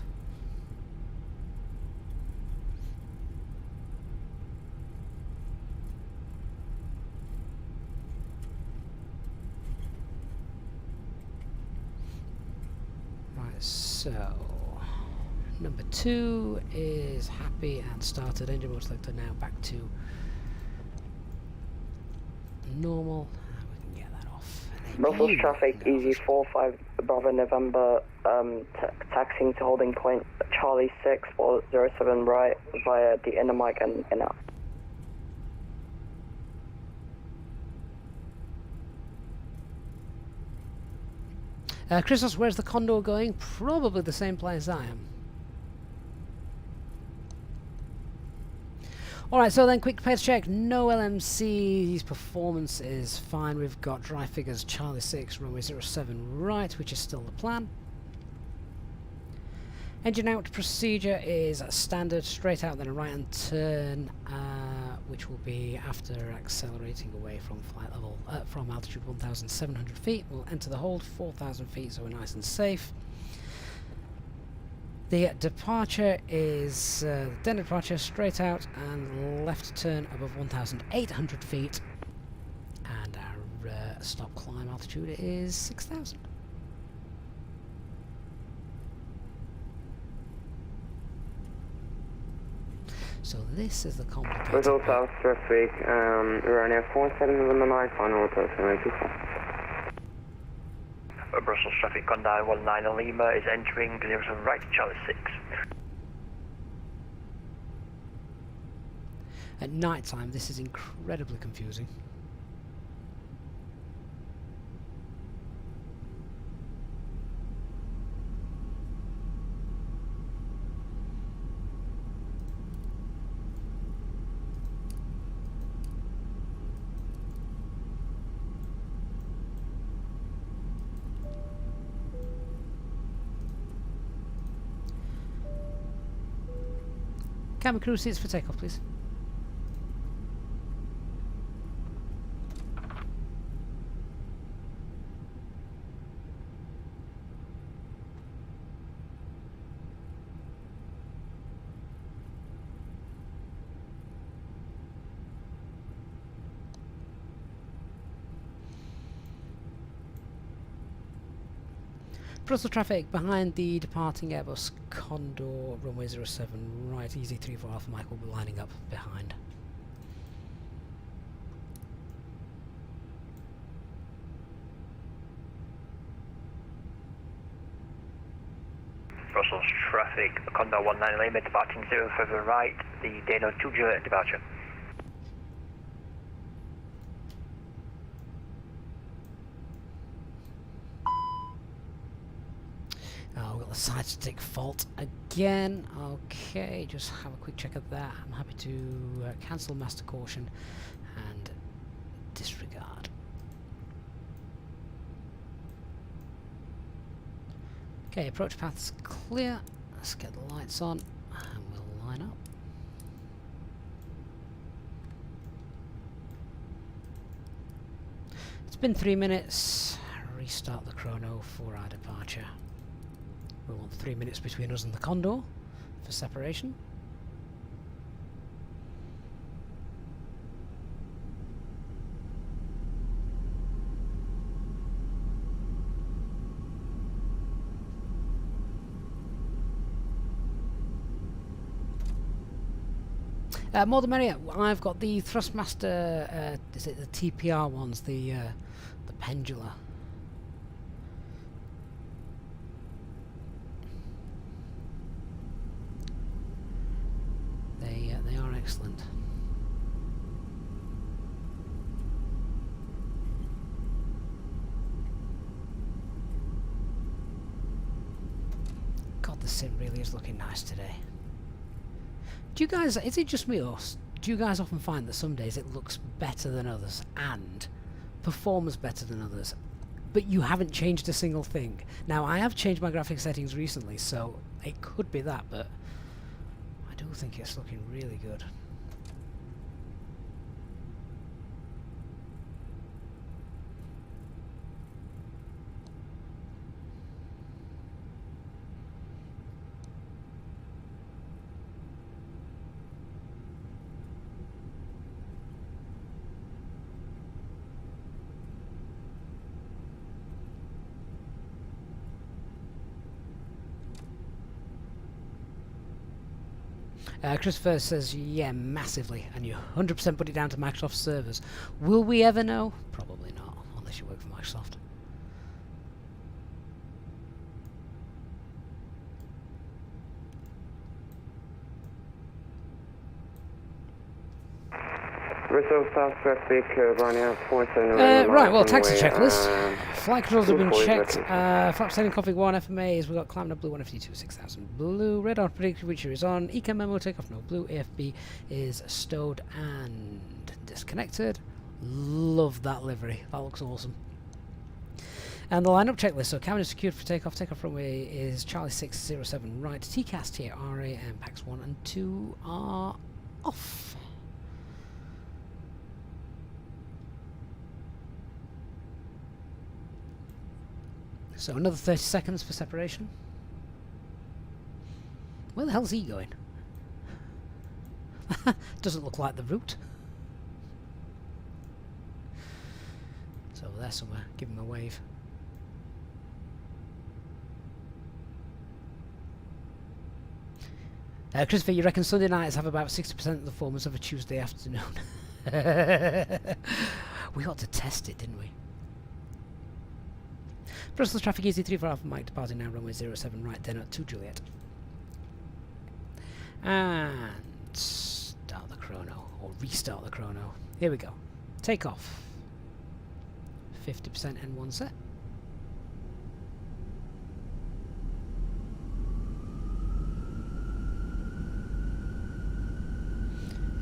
Right, so number 2 is happy and started. Engine mode selector now back to normal. We can get that off. Brussels traffic, Easy 45 Bravo November, taxiing to holding point Charlie 6 or 07 right via the inner mic and inner. Christos, where's the Condor going? Probably the same place I am. Alright, so then quick pace check. No LMC's performance is fine. We've got dry figures Charlie 6, runway 07 right, which is still the plan. Engine out procedure is standard, straight out then a right hand turn, which will be after accelerating away from flight level, from altitude 1,700 feet. We'll enter the hold 4,000 feet, so we're nice and safe. The departure is then departure straight out and left turn above 1,800 feet, and our stop climb altitude is 6,000. So this is the complicated Result South traffic, Ryanair 4719, final approach 24. Brussels traffic, Condor 19 Lima is entering 07 right, Charlie 6. At night time, this is incredibly confusing. Cabin crew seats for takeoff, please. Brussels traffic behind the departing Airbus Condor, runway 07 right, Easy 34 Alpha Mike will be lining up behind. Brussels traffic, Condor 19 Lima departing 07 right, the Dano 2 departure. We've got the side stick fault again. Okay, just have a quick check of that. I'm happy to cancel master caution and disregard. Okay, approach path's clear. Let's get the lights on and we'll line up. It's been 3 minutes. Restart the chrono for our departure. We want 3 minutes between us and the Condor for separation. More the merrier. I've got the Thrustmaster, is it the TPR ones, the Pendula. They are excellent. God, the sim really is looking nice today. Do you guys, is it just me or do you guys often find that some days it looks better than others and performs better than others, but you haven't changed a single thing? Now, I have changed my graphic settings recently, so it could be that, but I do think it's looking really good. Christopher says, yeah, massively, and you 100% put it down to Microsoft servers. Will we ever know? Probably not, unless you work for Microsoft. Bristol Southwest Ryanair 47. Right, well, taxi checklist. Flight controls have been checked. Flap setting config 1, FMAs, we've got climb no blue 152 6000 blue. Radar predictor feature is on. Ecam memo takeoff no blue. AFB is stowed and disconnected. Love that livery. That looks awesome. And the lineup checklist. So cabin is secured for takeoff. Takeoff runway is Charlie 607 right. TCAS here, RA and PAX 1 and 2 are off. So another 30 seconds for separation. Where the hell's he going? Doesn't look like the route. It's over there somewhere. Give him a wave. Christopher, you reckon Sunday nights have about 60% of the performance of a Tuesday afternoon? We ought to test it, didn't we? Brussels traffic easy 3 for Alpha Mike departing now runway 07 right, then at 2 Juliet. And start the chrono, or restart the chrono. Here we go. Take off. 50% N1 set.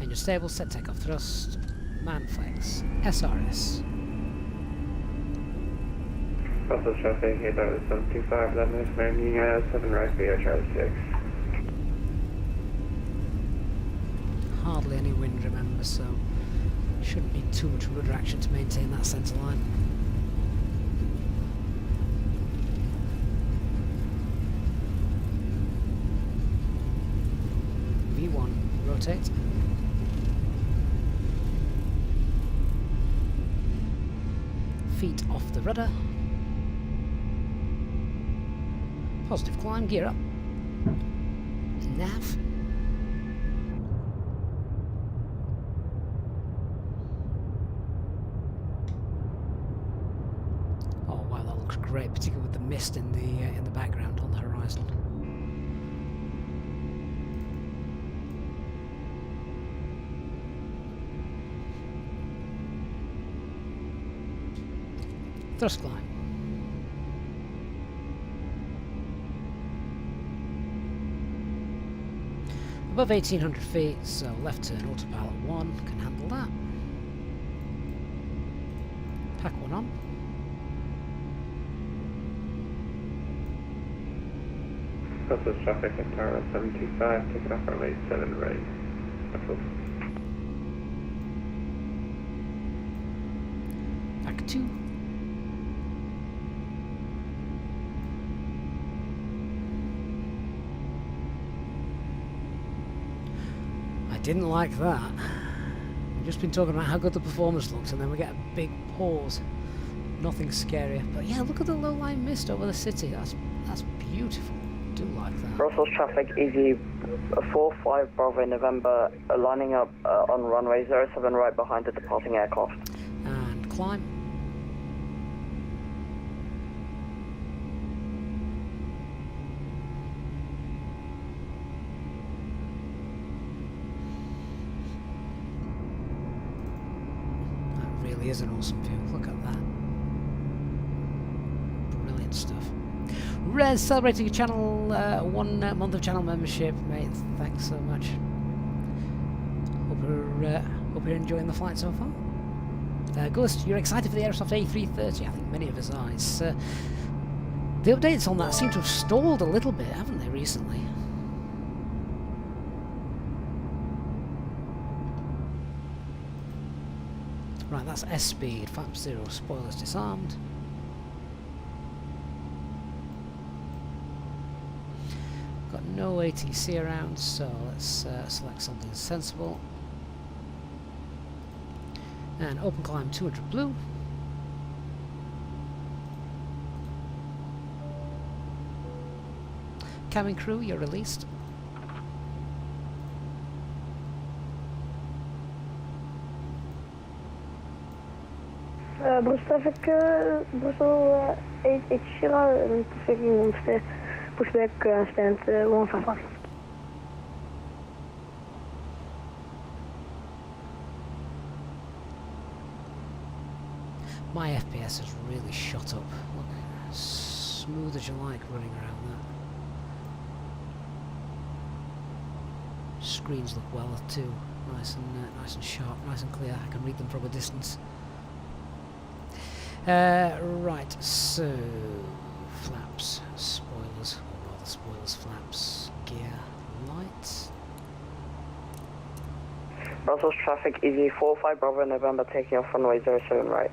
And your stable set takeoff thrust. Man flex. SRS. Brussels traffic, 725, 11 landing 7 right via Charlie 6. Hardly any wind, remember, so shouldn't need too much rudder action to maintain that centre line. V1, rotate. Feet off the rudder. Positive climb, gear up. Nav. Oh wow, that looks great, particularly with the mist in the background on the horizon. Thrust climb. Above 1800 feet, so left turn autopilot 1 can handle that. Pack 1 on. Brussels traffic at Tower 725, take it off runway 7 right. Pack 2. Didn't like that. We've just been talking about how good the performance looks, and then we get a big pause. Nothing scarier. But yeah, look at the low-lying mist over the city. That's beautiful. I do like that. Brussels traffic easy 45 Bravo November, lining up on runway 07 right behind the departing aircraft. And climb. Is an awesome view. Look at that. Brilliant stuff. Rez celebrating a channel 1 month of channel membership, mate. Thanks so much. Hope you're enjoying the flight so far. Ghost, you're excited for the Aerosoft A320? I think many of us are. It's, the updates on that seem to have stalled a little bit, haven't they, recently? Right, that's S-speed, flap 0, spoilers disarmed. Got no ATC around, so let's select something sensible. And open climb 200 blue. Cabin crew, you're released. Traffic, Brussels 880, taking pushback stand 151. My FPS has really shot up. Look, smooth as you like running around that. Screens look well too, nice and sharp, nice and clear. I can read them from a distance. Right, so flaps, spoilers, or rather spoilers, flaps, gear, lights. Brussels traffic, Easy 45 Bravo November, taking off runway 07 right.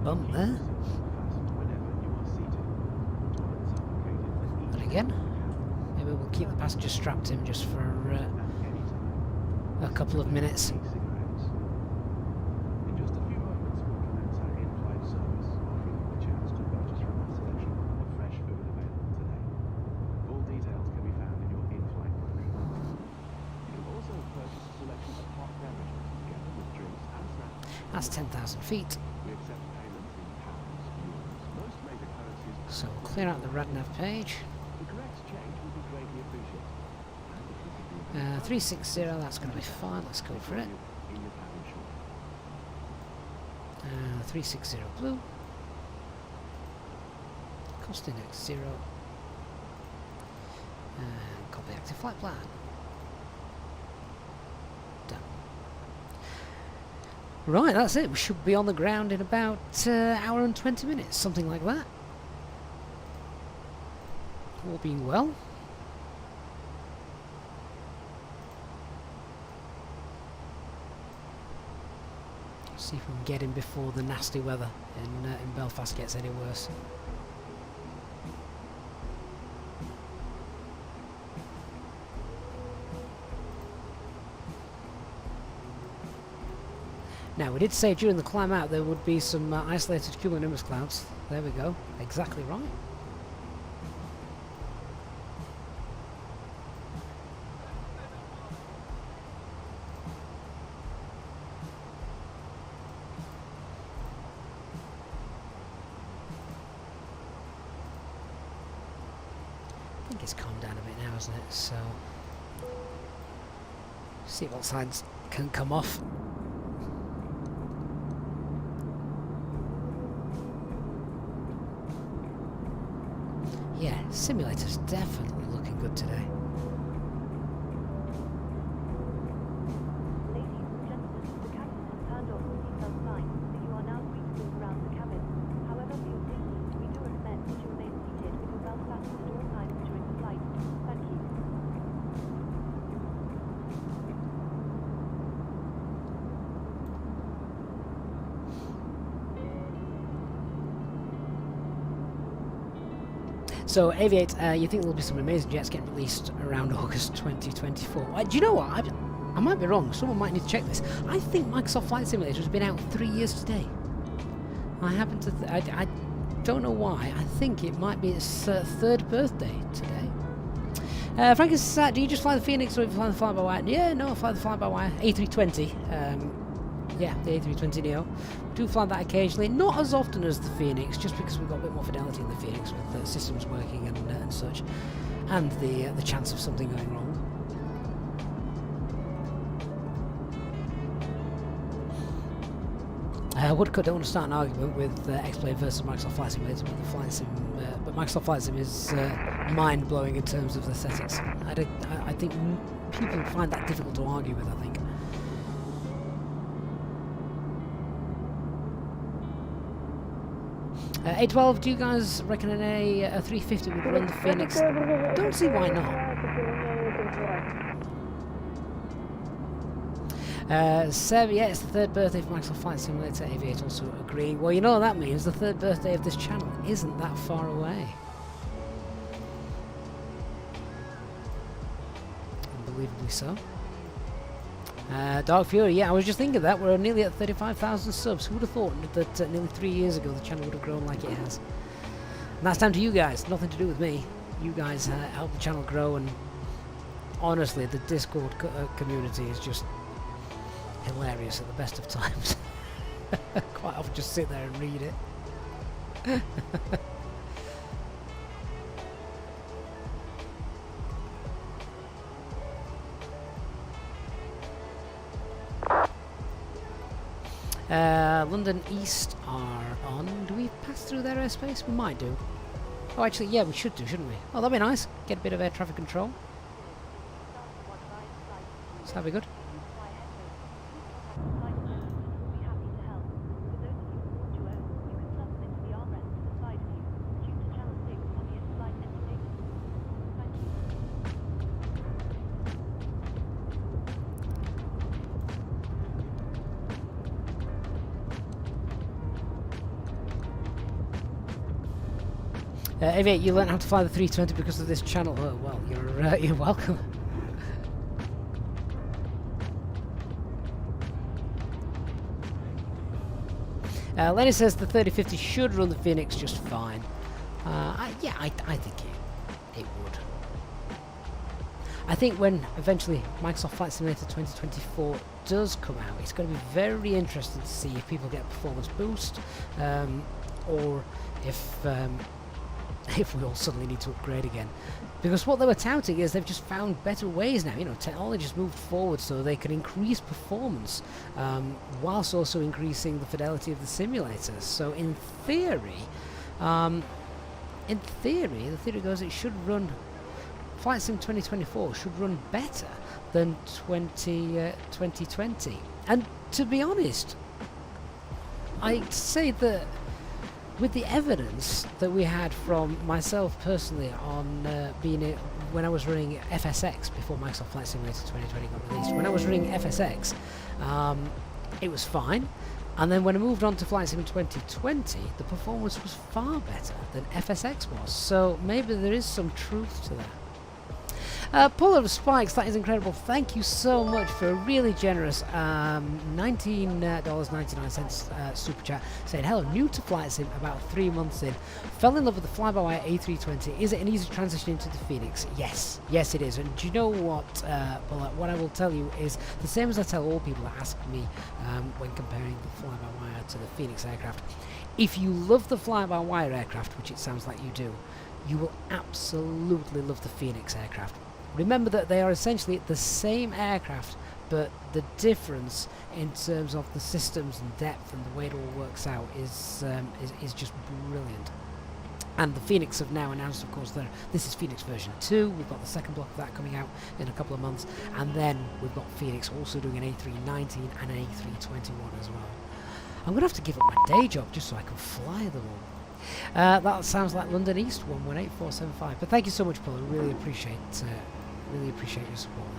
Bump there. And again, maybe we'll keep the passenger strapped in just for a couple of minutes. In just a few moments, we'll commence our in-flight service, offering you the chance to purchase from our selection of fresh food available today. Full details can be found in your in-flight brochure. You can also purchase a selection of hot beverages together with drinks and snacks. That's 10,000 feet. We accept payments in pounds, euros, most major currencies. So we'll clear out the RadNav page. The correct change would be greatly appreciated. 360, that's going to be fine. Let's go for it. 360 blue. Costing X0. And copy active flight plan. Done. Right, that's it. We should be on the ground in about hour and 20 minutes, something like that. All being well. See if we can get in before the nasty weather in Belfast gets any worse. Now, we did say during the climb out there would be some isolated cumulonimbus clouds. There we go. Exactly right. I think it's calmed down a bit now, isn't it? So, see what sides can come off. Yeah, simulator's definitely looking good today. Ladies and gentlemen, the captain has turned off the seatbelt sign, so you are now free to move around the cabin. However, for your safety, we do recommend that you remain seated with your belt fastened at all times during the flight. Thank you. So, Aviate, you think there'll be some amazing jets getting released around August 2024? Do you know what? I might be wrong. Someone might need to check this. I think Microsoft Flight Simulator has been out 3 years today. I happen to... I don't know why. I think it might be its third birthday today. Francis, do you just fly the Fenix or do you fly the fly-by-wire? Yeah, no, I fly the fly-by-wire. A320. Yeah, the A320neo. Do fly that occasionally, not as often as the Fenix, just because we've got a bit more fidelity in the Fenix with the systems working and such, and the chance of something going wrong. Woodcut, don't want to start an argument with X-Plane versus Microsoft Flight Simulator, but but Microsoft Flight Sim is mind-blowing in terms of the settings. I think people find that difficult to argue with, I think. A12, do you guys reckon an A350 would run the Phoenix? Don't see why not. Seb, yeah, it's the third birthday for Microsoft Flight Simulator. Aviator also agreeing. Well, you know what that means. The third birthday of this channel isn't that far away. Unbelievably so. Dark Fury, yeah, I was just thinking that. We're nearly at 35,000 subs. Who would have thought that nearly 3 years ago the channel would have grown like it has? And that's down to you guys, nothing to do with me. You guys help the channel grow, and honestly, the Discord community is just hilarious at the best of times. Quite often just sit there and read it. London East are on. Do we pass through their airspace? We might do. Oh, actually, yeah, we should do, shouldn't we? Oh, that'd be nice. Get a bit of air traffic control. So that'd be good. Aviate, you learned how to fly the 320 because of this channel. Oh, well, you're welcome. Lenny says the 3050 should run the Phoenix just fine. Yeah, I think it would. I think when eventually Microsoft Flight Simulator 2024 does come out, it's going to be very interesting to see if people get a performance boost, or if we all suddenly need to upgrade again. Because what they were touting is they've just found better ways now. You know, technology's moved forward so they can increase performance whilst also increasing the fidelity of the simulators. So in theory, the theory goes it should run, Flight Sim 2024 should run better than 2020. And to be honest, I'd say that with the evidence that we had from myself personally on when I was running FSX before Microsoft Flight Simulator 2020 got released, when I was running FSX, it was fine. And then when I moved on to Flight Sim 2020, the performance was far better than FSX was. So maybe there is some truth to that. Pull of Spikes, that is incredible. Thank you so much for a really generous $19.99 super chat. Saying, hello, new to Flight Sim, about 3 months in. Fell in love with the fly-by-wire A320. Is it an easy transition into the Phoenix? Yes. Yes, it is. And do you know what, Pull, what I will tell you is the same as I tell all people that ask me when comparing the fly-by-wire to the Phoenix aircraft. If you love the fly-by-wire aircraft, which it sounds like you do, you will absolutely love the Phoenix aircraft. Remember that they are essentially the same aircraft, but the difference in terms of the systems and depth and the way it all works out is just brilliant. And the Phoenix have now announced, of course, this is Phoenix version 2. We've got the second block of that coming out in a couple of months, and then we've got Phoenix also doing an A319 and an A321 as well. I'm going to have to give up my day job just so I can fly them all. That sounds like London East 118475. But thank you so much, Paul. I really appreciate your support there.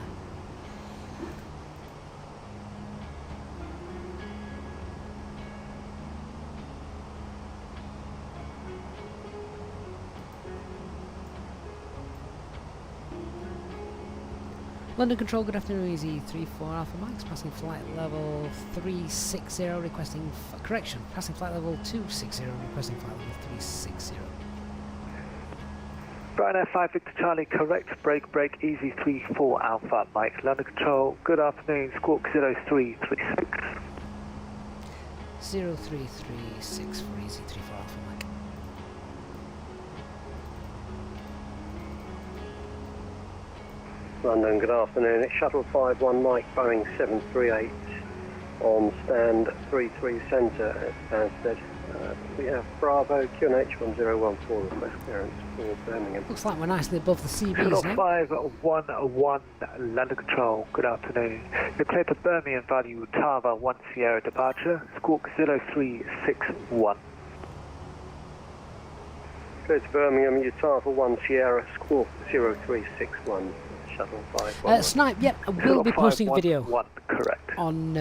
London Control, good afternoon, Easy 34 Alpha Max, passing flight level 360, requesting correction, passing flight level 260, requesting flight level 360. Ryanair 5 Victor Charlie, correct, break, Easy 34 Alpha Mike. London Control, good afternoon, Squawk 0336. 0336 for Easy 34 Alpha Mike. London, good afternoon. It's Shuttle 51 Mike, Boeing 738. on stand 33 centre at Stansted. We have Bravo QNH 1014 request clearance for Birmingham. Looks like we're nicely above the CBs now. 511 London Control, good afternoon. You're clear to Birmingham value Tava 1 Sierra departure, squawk 0361. Clear to Birmingham, Utah 1 Sierra, squawk 0361, shuttle 511. Snipe, yep, I will be posting a video correct. on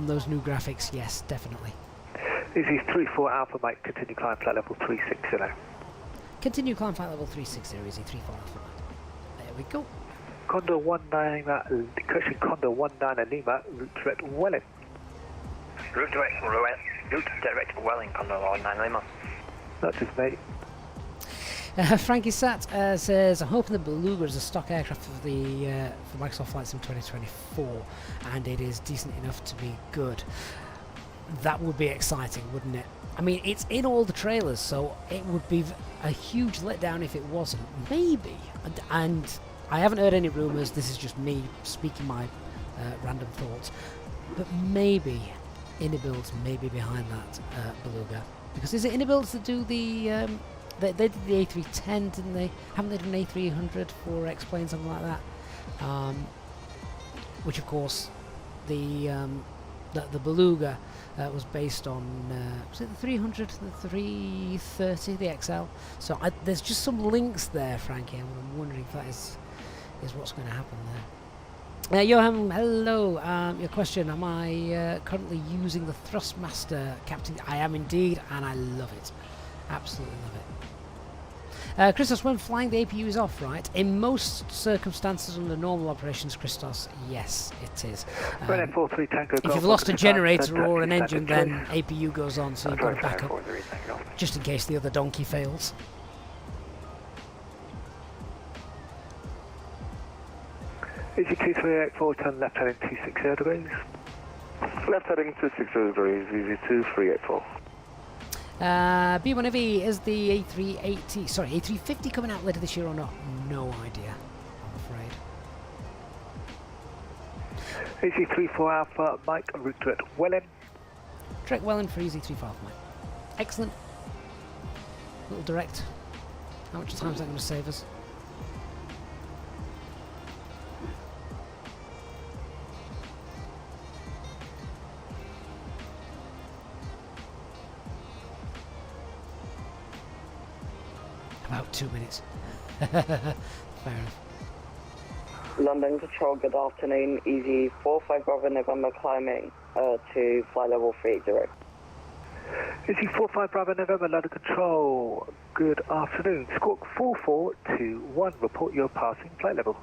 those new graphics, yes, definitely. Easy 34 Alpha Mike, continue climb flight level 360. Continue climb flight level 360, Easy 34 Alpha. There we go. Condor 19, correction, Condor 19 Lima, route direct Welling. Route direct Welling, Condor 19 Lima. Not just mate. Frankie Sat says, I'm hoping the Beluga is a stock aircraft for the for Microsoft Flight Sim 2024, and it is decent enough to be good. That would be exciting, wouldn't it? I mean, it's in all the trailers, so it would be a huge letdown if it wasn't. Maybe, and I haven't heard any rumours, this is just me speaking my random thoughts, but maybe Inibuilds may be behind that Beluga. Because is it Inibuilds that do the... They did the A310, didn't they? Haven't they done an A300 for X-Plane, something like that? Which, of course, the Beluga was based on, was it the 300, the 330, the XL? So there's just some links there, Frankie, and I'm wondering if that is what's going to happen there. Johan, hello. Your question, am I currently using the Thrustmaster Captain? I am indeed, and I love it. Absolutely love it. Christos, when flying the APU is off, right? In most circumstances under normal operations, Christos, yes, it is. If you've lost a generator or an engine, then APU goes on, so you've got to back up, just in case the other donkey fails. Easy 2384, turn left heading 260 degrees. Left heading 260 degrees, easy 2384. B1AV, is the A380, sorry, A350 coming out later this year or not? No idea, I'm afraid. Easy 34 Alpha, Mike, route direct Welling. Direct Welling for Easy 35 Alpha, Mike. Excellent. Little direct. How much time is that going to save us? About 2 minutes. Fair enough. London Control, good afternoon. Easy 45 Bravo November climbing to flight level 3 direct. Easy 45 Bravo November, London Control, good afternoon. Squawk 4421, report your passing flight level.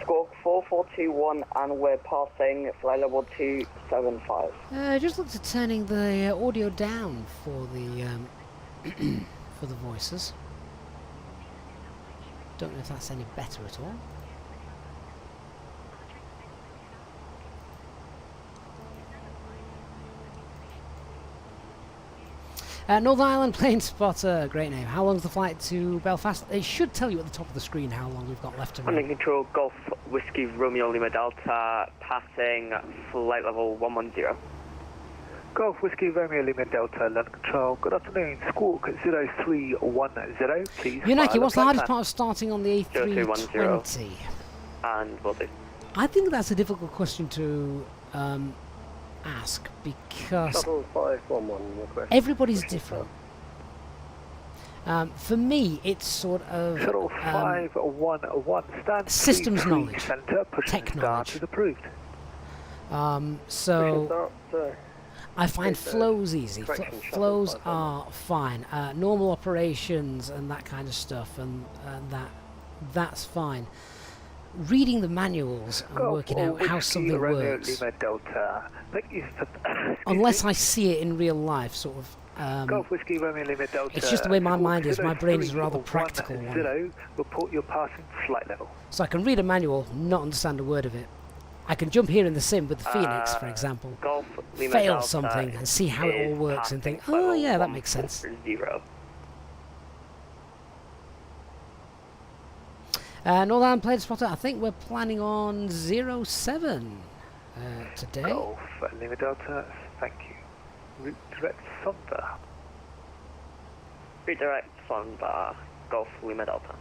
Squawk 4421 and we're passing flight level 275. Just looked at turning the audio down for the for the voices. Don't know if that's any better at all. Northern Ireland Plane Spotter, great name. How long's the flight to Belfast? It should tell you at the top of the screen how long we've got left to run. London Control, Golf Whiskey Romeo Lima Delta, passing flight level 110. Golf Whiskey Romeo Lima Delta, London Control, good afternoon. Squawk 0310, please. Yunaki, what's the hardest part of starting on the A320? And will do. I think that's a difficult question to ask because everybody's different. For me, it's sort of Shuttle 511, stand systems knowledge, center, tech knowledge. Is approved. So I find flows easy. Flows are fine. Normal operations and that kind of stuff, and that's fine. Reading the manuals and working out how something works, unless I see it in real life, sort of. It's just the way my mind is. My brain is a rather practical one. Report your passing flight level. So I can read a manual, not understand a word of it. I can jump here in the sim with the Phoenix, for example, fail something and see how it all works and think, oh yeah, that makes sense. Northern Plane Spotter, I think we're planning on 07. today. Golf Lima Delta, thank you. Route direct Sonda. Redirect Sonda, Golf Lima Delta.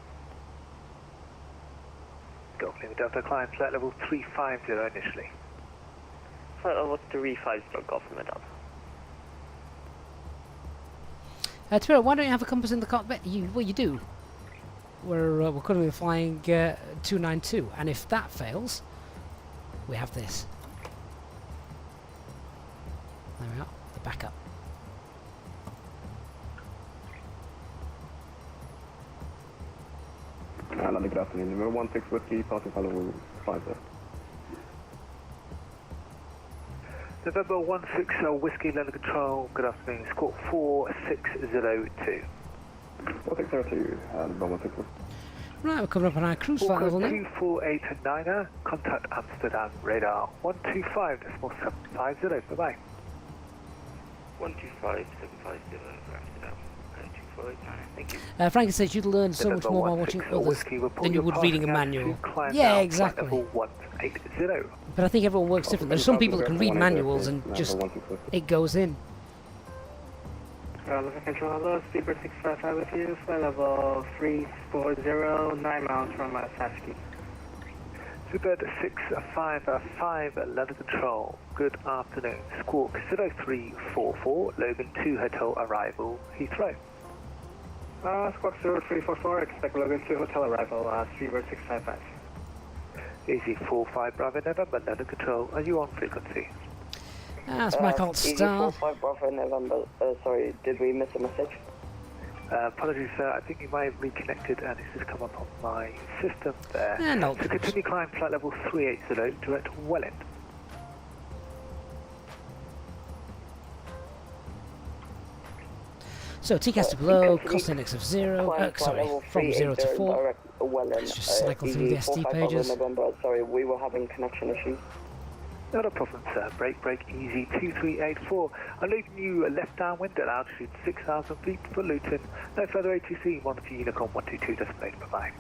Golf Lima Delta, climb flight level 350 initially. Flight level 350, Golf Lima Delta. Tiberium, why don't you have a compass in the cockpit? Well, you do. We're currently flying 292, and if that fails, we have this. There we are, the backup. London, good afternoon. Number 16 Whiskey, passing flight level 50. November 16 Whiskey, London Control, good afternoon. Squawk 4602. 4602, November 16. Right, we're coming up on our cruise flight level now. 2489er, contact Amsterdam, radar 125.750, bye-bye. 125.750 for Amsterdam, 2489, thank you. Frankie says you'd learn so much more by watching others than you would reading a manual. Yeah, exactly. 180. But I think everyone works different. There's some people that can read manuals and just, it goes in. Looking control, hello, Speedbird 655 with you, flight level 340, 9 miles from Sasky. Speedbird 655, London Control, good afternoon. Squawk 0344, Logan 2 Hotel arrival, Heathrow. Squawk 0344, expect Logan 2 Hotel arrival, Speedbird 655. Easy 45 Bravo November, London Control, are you on frequency? That's Michael Star. Easy 45 Bravo November, sorry, did we miss a message? Apologies sir, I think you might have reconnected and it's just come up on my system there. No. So continue climb flight level 380, direct Welland. So TCAS to below, cost index of 0, from 0 to 4. Let's just cycle through the SD pages. November, sorry, we were having connection issues. Not a problem, sir. Break, easy 2384. I'm leaving you left downwind at altitude 6,000 feet for Luton. No further ATC, 12 Unicorn 122 designated. Bye-bye.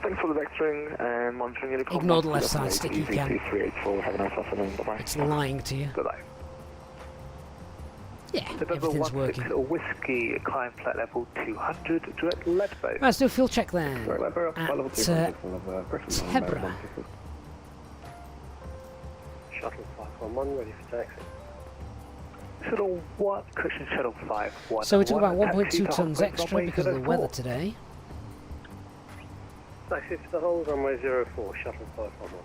Thanks for the vectoring and monitoring Unicorn. Ignore the left side stick, you can. 2384, have a nice afternoon. Bye-bye. It's lying to you. Bye-bye. Yeah, everything's working. Whiskey, climb flight level 200, direct Leadboat. Let's do a fuel check then. At Tebra. Shuttle 511, ready for taxi. Shuttle 1, Christian Shuttle 511. So we took about 1.2 tons extra because of the weather today. Taxi to the hold, runway 04, Shuttle 511.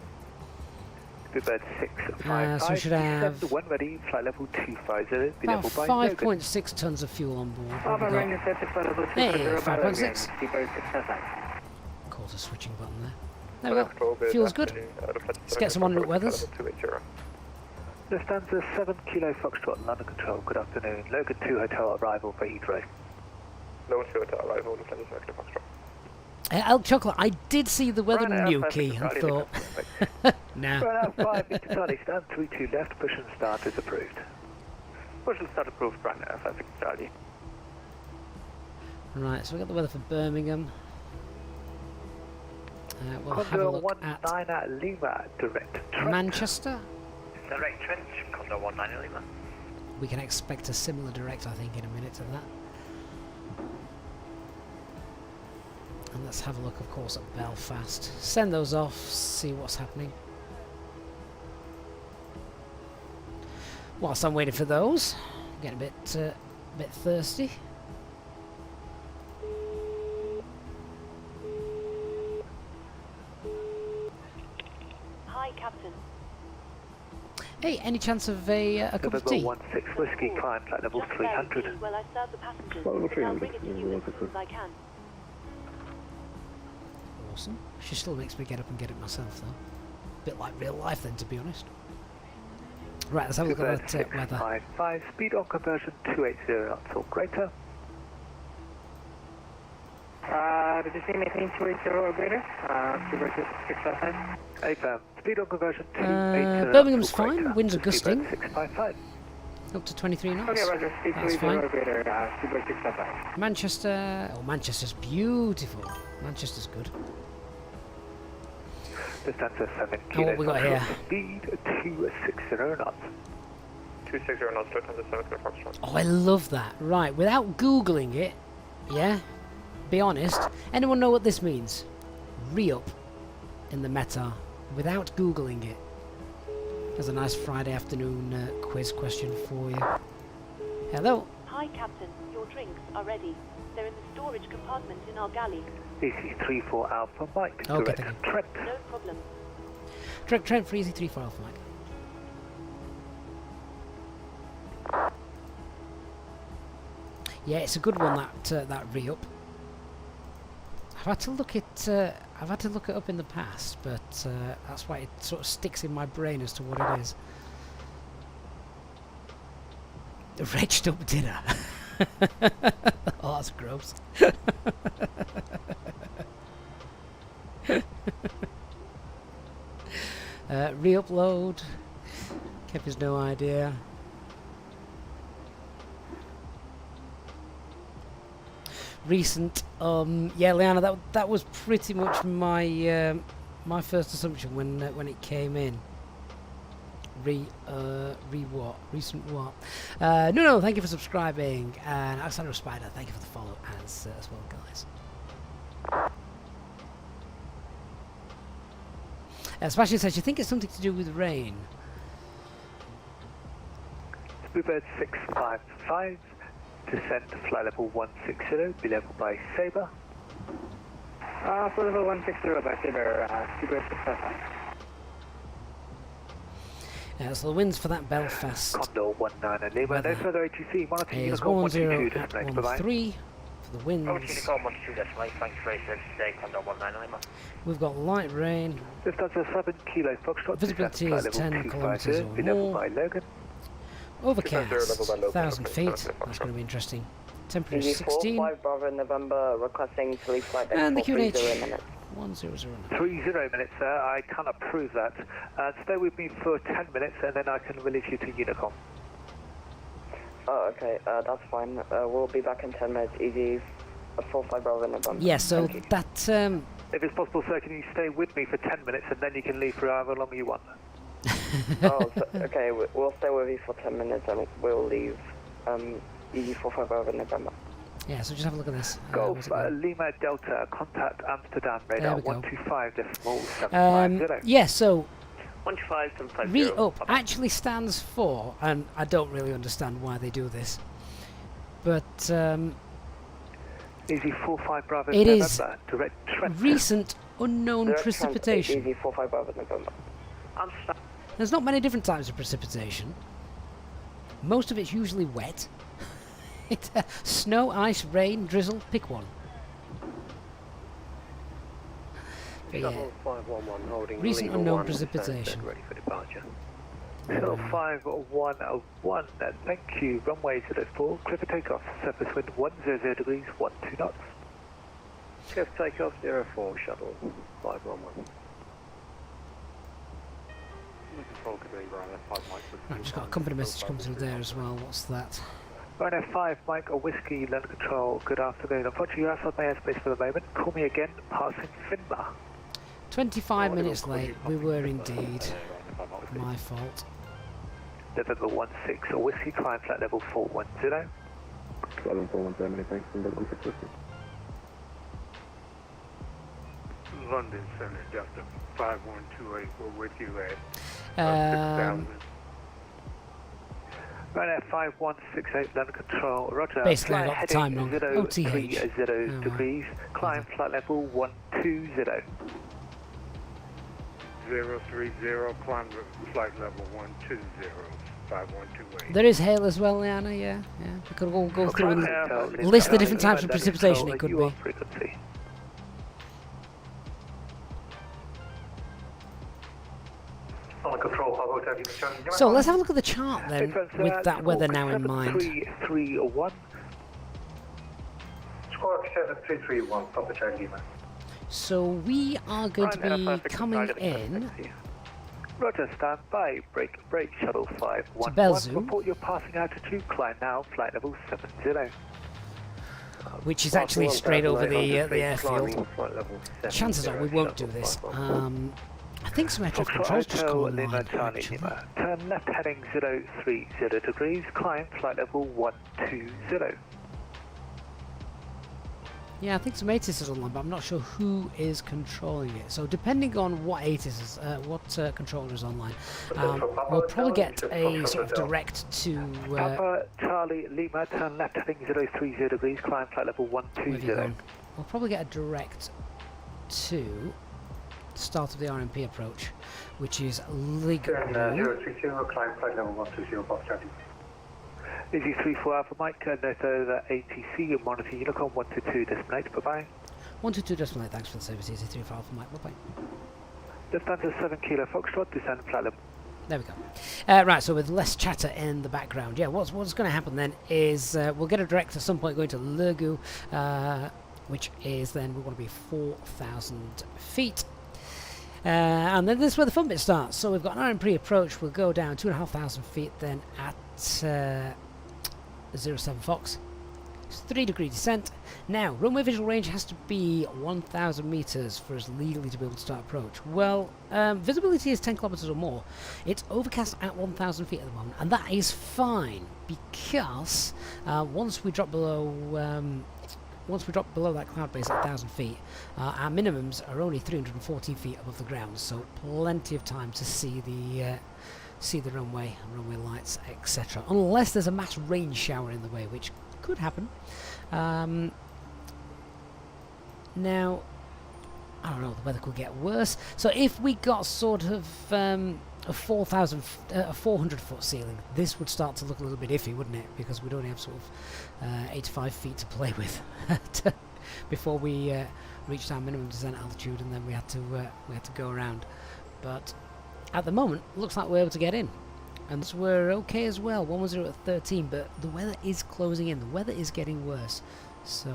Speedbird 655. So we should have when ready, flight level 250. about 5.6 tons of fuel on board. Hey, 5.6. Of course, a switching button there. There we go. Fuel's good. Let's get some en route weathers. Lufthansa 7 Kilo Foxtrot, London Control, good afternoon. Logan 2 Hotel arrival for Heathrow. Logan 2 Hotel arrival, Lufthansa 7 Kilo Foxtrot. Elk Chocolate, I did see the weather Nuki and thought, nah. Right now, 5 into Charlie, stand 32 left, push and start is approved. Push and start approved, right now, 5 into Charlie. Right, so we've got the weather for Birmingham. We'll have a look at Lima, direct Manchester. Direct trench, Condor 19 Lima. We can expect a similar direct, I think, in a minute to that. And let's have a look, of course, at Belfast. Send those off, see what's happening. Whilst I'm waiting for those, I'm getting a bit thirsty. Hi, Captain. Hey, any chance of a cup of tea? 16 Whiskey, climb flight level 300. Well, I serve the passengers. Level I'll 300. bring it to you as soon as I can. Awesome. She still makes me get up and get it myself, though. Bit like real life, then, to be honest. Right, let's have a look at that weather. 5, speed on conversion 280 knots or greater. Did you say anything 280 or greater? Speedbird 655. Affirm. Speed on conversion 280 Birmingham's fine, winds are gusting. 655. Up to 23 knots. Okay, Roger, speed That's 280 or fine. greater, Speedbird 655. Manchester, Manchester's beautiful. Manchester's good. enter 7 Oh, what we got here? Speed 260 knots. 260 knots, Lufthansa 7 Foxtrot. Oh, I love that. Right, without Googling it, yeah, be honest, anyone know what this means? Re-up in the METAR, without Googling it. There's a nice Friday afternoon quiz question for you. Hello. Hi, Captain. Your drinks are ready. They're in the storage compartment in our galley. EC34 Alpha Mike. Okay, Direct thank you. Trent. No problem. Trent for Easy34 Alpha Mike. Yeah, it's a good one, that re-up. I've had to look it up in the past, but that's why it sort of sticks in my brain as to what it is. The regged up dinner. Oh, that's gross. Re-upload. Kev has no idea. Recent, yeah, Liana, that was pretty much my my first assumption when it came in. What? Recent what? No, thank you for subscribing, and Alexander Spider, thank you for the follow as well, guys. Sebastian says, you think it's something to do with rain? Bluebird 655, descent to flight level 160, be level by Sabre. Flight level 160 by Sabre, Bluebird 655. So the winds for that Belfast Condor 19 Lima, no further ATC, monitor is Unicorn 10 122, at bye-bye. 13 for the winds. Unicorn 12 decimal, thanks for service today, Condor 19 Lima. We've got light rain. Just under 7 kilo Foxtrot. Visibility is 10 kilometres or be level more. by Logan. Overcast, 1,000 feet. That's going to be interesting. Temperature 16. 45 Bravo November requesting to leave flight deck And the for QNH 30 minutes. 1009. 30 minutes, sir. I can approve that. Stay with me for 10 minutes and then I can release you to Unicom. Oh, okay. That's fine. We'll be back in 10 minutes. Easy 45 Bravo November. Yeah, so that... If it's possible, sir, can you stay with me for 10 minutes and then you can leave for however long you want? Oh, so, okay. We'll stay with you for 10 minutes and we'll leave Easy 45 Bravo November. Yeah, so just have a look at this. Golf Lima Delta, contact Amsterdam, radar 125.750. Yeah, so 125.750. re-up actually stands for, and I don't really understand why they do this, but Easy 45 Bravo it November, is direct Trent. recent unknown precipitation. Easy 45 Bravo November. There's not many different types of precipitation. Most of it's usually wet. It's snow, ice, rain, drizzle, pick one. But yeah, 511 holding recent Lima unknown 1, precipitation. ready for departure. Shuttle 511, thank you, runway 04, clear for takeoff, surface wind 100 degrees, 12 knots. Clear for takeoff 04, shuttle 511. I've just got a company message come through there as well. What's that? Ryanair 5, Mike, Whiskey, Land Control, good afternoon. Unfortunately, you're outside my airspace for the moment. Call me again, passing Finbar. 25 minutes late, we were indeed. My fault. November 16, Whiskey, climb flight level 410. 410, many thanks, and Delta 650. London Center, Delta 5128, we're with you at 6,000. Ryanair 5168, Land Control, roger. Basically, I got the time wrong. 030 OTH. degrees, climb flight level 120. 030, climb flight level 120, 5128. There is hail as well, Liana, yeah. We could all go through and list the different types of precipitation it could be. So let's have a look at the chart then, with that weather now in mind. 331. Squawk 7331, Papa Charlie Lima. So we are going to be coming in. Roger, stand by. Break, shuttle 511. Belzoo. Report your passing altitude. Climb now, flight level 70. Which is actually straight over the airfield. Chances are we won't do this. I I think some air traffic control's just come online, Lima, actually. Lima. Turn left heading 030 degrees, climb flight level 120. Yeah, I think some ATIS is online, but I'm not sure who is controlling it. So depending on what ATIS is, what controller is online, we'll probably get a sort of direct to... Papa Charlie Lima, turn left heading 030 degrees, climb flight level 120. We'll probably get a direct to the start of the RNP approach, which is legal. 030, climb flight level 120, box tracking. Easy 34 Alpha Mike, note over ATC and monitor Unicorn 122.8, bye-bye. 122.8, thanks for the service, Easy 34 Alpha Mike, bye-bye. Lufthansa 7 Kilo Foxtrot, descend flight level. There we go. Right, so with less chatter in the background, yeah, what's going to happen then is we'll get a direct at some point going to Lurgu, which is then we're going to be 4,000 feet. And then this is where the fun bit starts. So we've got an RNP approach, we'll go down 2,500 feet then at 07 Fox. It's 3-degree descent. Now, runway visual range has to be 1,000 meters for us legally to be able to start approach. Well, visibility is 10 kilometers or more. It's overcast at 1,000 feet at the moment, and that is fine because once we drop below that cloud base at 1,000 feet, our minimums are only 314 feet above the ground, so plenty of time to see the runway lights, etc. Unless there's a mass rain shower in the way, which could happen. Now, I don't know, the weather could get worse. So if we got sort of a 400 foot ceiling, this would start to look a little bit iffy, wouldn't it? Because we'd only have sort of 85 feet to play with before we reached our minimum descent altitude, and then we had to go around. But at the moment, looks like we're able to get in, and so we're okay as well. 110 at 13, but the weather is closing in. The weather is getting worse, so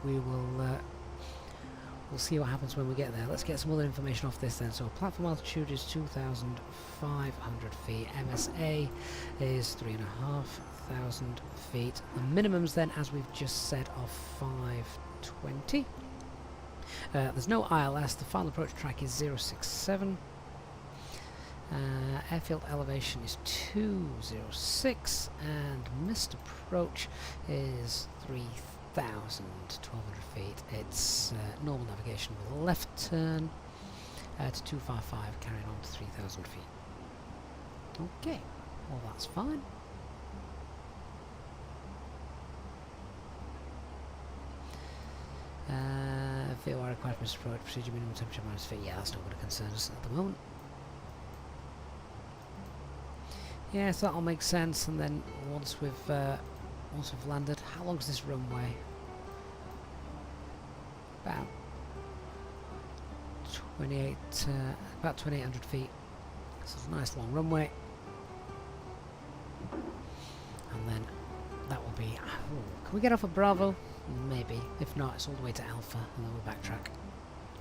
we will. We'll see what happens when we get there. Let's get some other information off this then. So platform altitude is 2,500 feet. MSA is 3,500 feet. The minimums then, as we've just said, are 520. There's no ILS. The final approach track is 067. Airfield elevation is 206, and missed approach is 3,200 feet. It's normal navigation with a left turn to 255, carrying on to 3,000 feet. Okay, well that's fine. VOR required for approach, procedure minimum temperature minus feet. Yeah, that's not going to concern us at the moment. Yeah, so that'll make sense. And then once we've landed, how long is this runway? About 2,800 feet. So it's a nice long runway. And then that will be. Can we get off of Bravo? Maybe. If not, it's all the way to Alpha, and then we'll backtrack.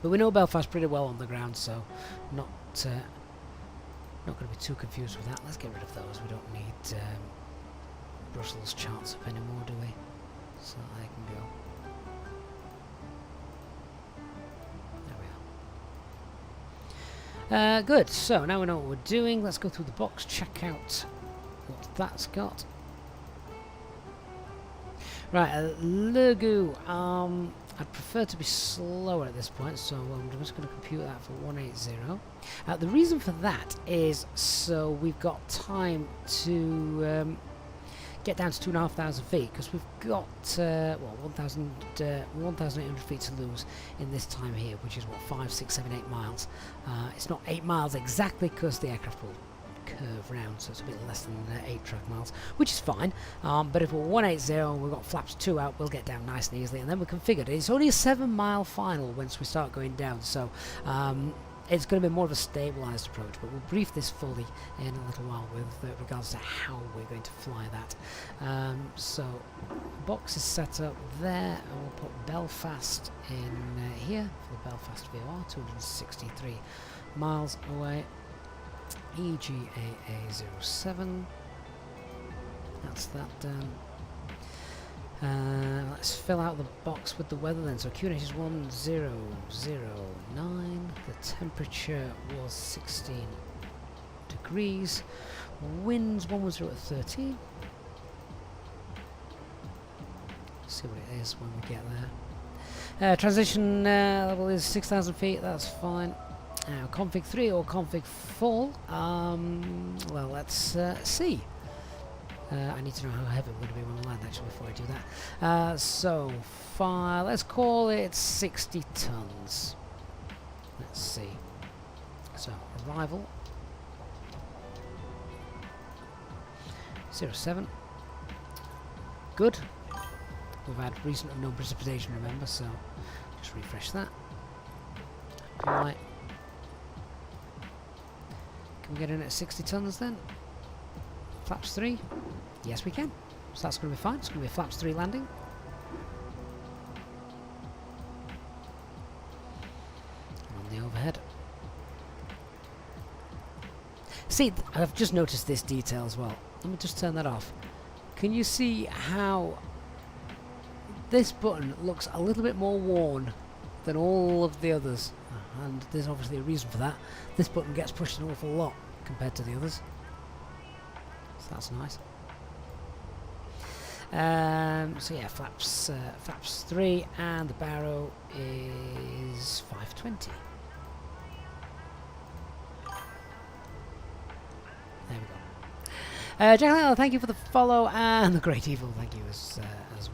But we know Belfast pretty well on the ground, so not going to be too confused with that. Let's get rid of those. We don't need Brussels charts up anymore, do we? So they can go. There we are. Good. So now we know what we're doing. Let's go through the box, check out what that's got. Right, Lurgu. I'd prefer to be slower at this point, so I'm just going to compute that for 180. The reason for that is so we've got time to get down to 2,500 feet, because we've got 1,800 feet to lose in this time here, which is what, 5, 6, 7, 8 miles. It's not 8 miles exactly, because the aircraft will curve round, so it's a bit less than 8 track miles, which is fine. But if we're 180 and we've got flaps 2 out, we'll get down nice and easily, and then we configured it. It's only a 7-mile final once we start going down, so it's going to be more of a stabilised approach, but we'll brief this fully in a little while with regards to how we're going to fly that. So box is set up there, and we'll put Belfast in here for the Belfast VOR, 263 miles away. EGAA 07, that's that done. Let's fill out the box with the weather then. So QNH is 1009. The temperature was 16 degrees. Winds 110 at 13. See what it is when we get there. Transition level is 6,000 feet. That's fine. Now config 3 or config 4. Well, let's see. I need to know how heavy we're going to be when we land actually before I do that. So far, let's call it 60 tons. Let's see. So arrival 07. Good. We've had recent unknown precipitation, remember, so just refresh that. Apply. Can we get in at 60 tons then? Flaps 3? Yes, we can. So that's going to be fine. It's going to be a flaps 3 landing. On the overhead. See, I've just noticed this detail as well. Let me just turn that off. Can you see how this button looks a little bit more worn than all of the others? And there's obviously a reason for that. This button gets pushed an awful lot compared to the others. So that's nice. So yeah, flaps 3, and the barrow is 520. There we go. Jack, thank you for the follow, and the Great Evil, thank you as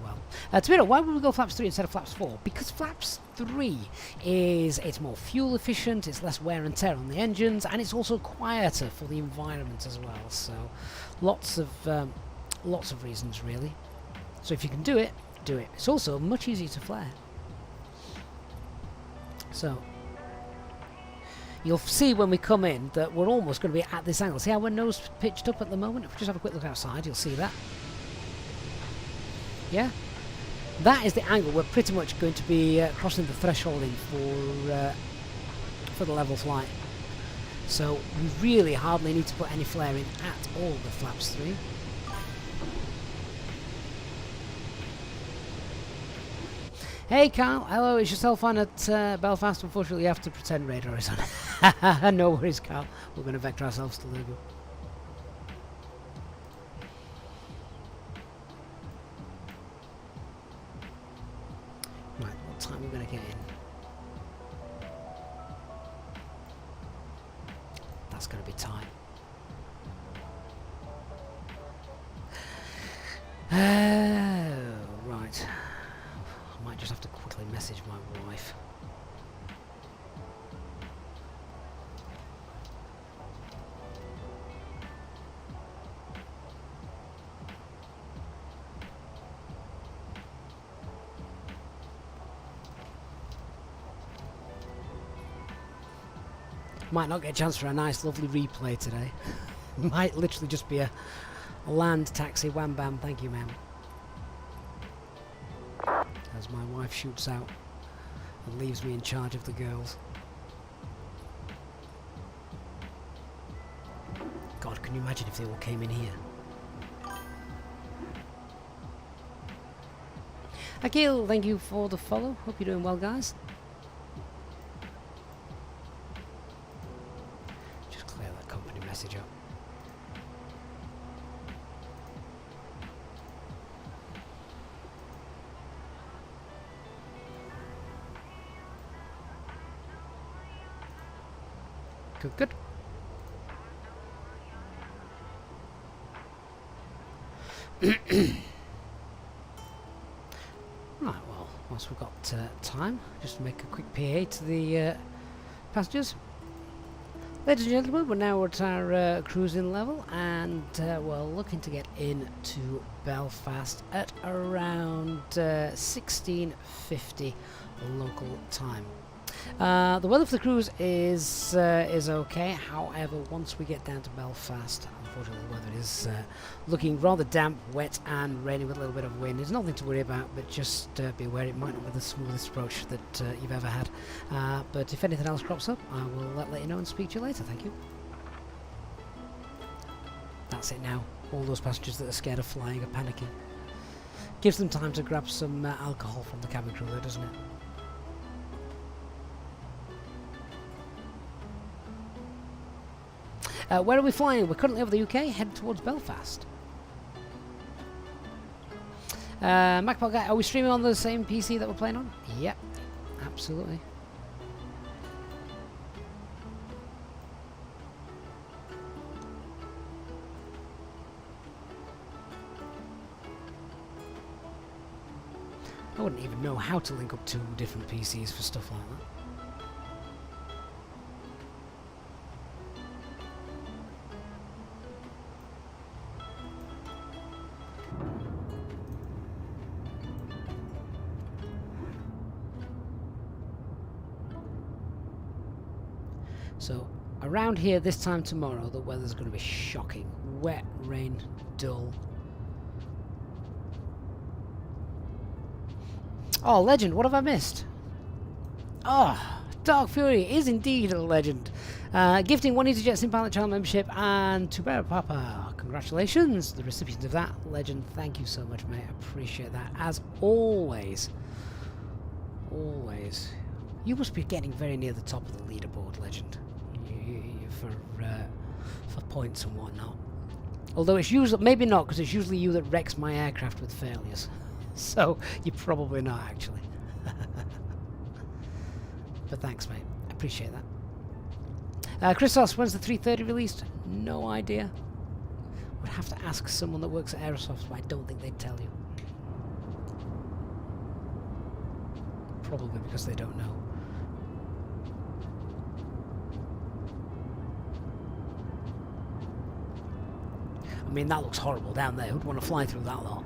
well. Tomato, why would we go flaps 3 instead of flaps 4? Because flaps 3 it's more fuel efficient, it's less wear and tear on the engines, and it's also quieter for the environment as well. So lots of reasons really. So if you can do it, do it. It's also much easier to flare. So you'll see when we come in that we're almost going to be at this angle. See how we're nose pitched up at the moment? If we just have a quick look outside, you'll see that. Yeah? That is the angle we're pretty much going to be crossing the threshold in for the level flight. So we really hardly need to put any flare in at all with flaps 3. Hey Carl, hello, it's yourself on at Belfast. Unfortunately you have to pretend radar is on. No worries Carl, we're going to vector ourselves to Lugo. Right, what time are we going to get in? That's going to be tight. Right. I might just have to quickly message my wife. Might not get a chance for a nice lovely replay today. Might literally just be a land taxi wham bam, thank you ma'am. As my wife shoots out and leaves me in charge of the girls. God, can you imagine if they all came in here? Akil, thank you for the follow. Hope you're doing well, guys. Just clear that company message up. Good, good. Right, well, whilst we've got time, just to make a quick PA to the passengers. Ladies and gentlemen, we're now at our cruising level, and we're looking to get into Belfast at around 16:50 local time. The weather for the cruise is okay. However, once we get down to Belfast, unfortunately the weather is looking rather damp, wet and rainy with a little bit of wind. There's nothing to worry about, but just be aware it might not be the smoothest approach that you've ever had. But if anything else crops up, I will let you know and speak to you later. Thank you. That's it now. All those passengers that are scared of flying are panicking. Gives them time to grab some alcohol from the cabin crew, though, doesn't it? Where are we flying? We're currently over the UK, heading towards Belfast. MacBook guy, are we streaming on the same PC that we're playing on? Yep, absolutely. I wouldn't even know how to link up two different PCs for stuff like that. So, around here this time tomorrow, the weather's going to be shocking. Wet, rain, dull. Oh, legend, what have I missed? Oh, Dark Fury is indeed a legend. Gifting one Easyjet Sim Pilot channel membership and to Bear Papa. Congratulations, the recipients of that. Legend, thank you so much, mate. I appreciate that. As always. Always. You must be getting very near the top of the leaderboard, Legend. For points and whatnot. Although it's usually, maybe not, because it's usually you that wrecks my aircraft with failures. So, you're probably not, actually. But thanks, mate. I appreciate that. Christos, when's the 330 released? No idea. Would have to ask someone that works at Aerosoft, but I don't think they'd tell you. Probably because they don't know. I mean, that looks horrible down there. Who'd want to fly through that lot?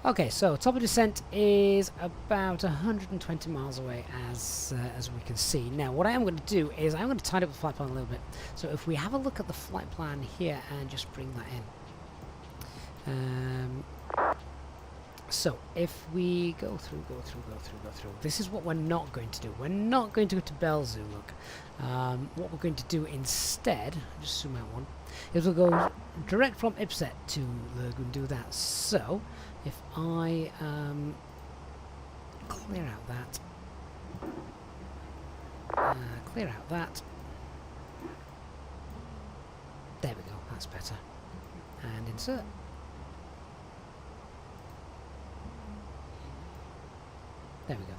Okay, so top of descent is about 120 miles away, as we can see. Now, what I am going to do is I'm going to tidy up the flight plan a little bit. So if we have a look at the flight plan here and just bring that in. So if we go through, this is what we're not going to do. We're not going to go to Belzoo, look. What we're going to do instead, just zoom out one, is we'll go direct from Ipset to Lurgan, do that. So if I clear out that, there we go, that's better, and insert. There we go.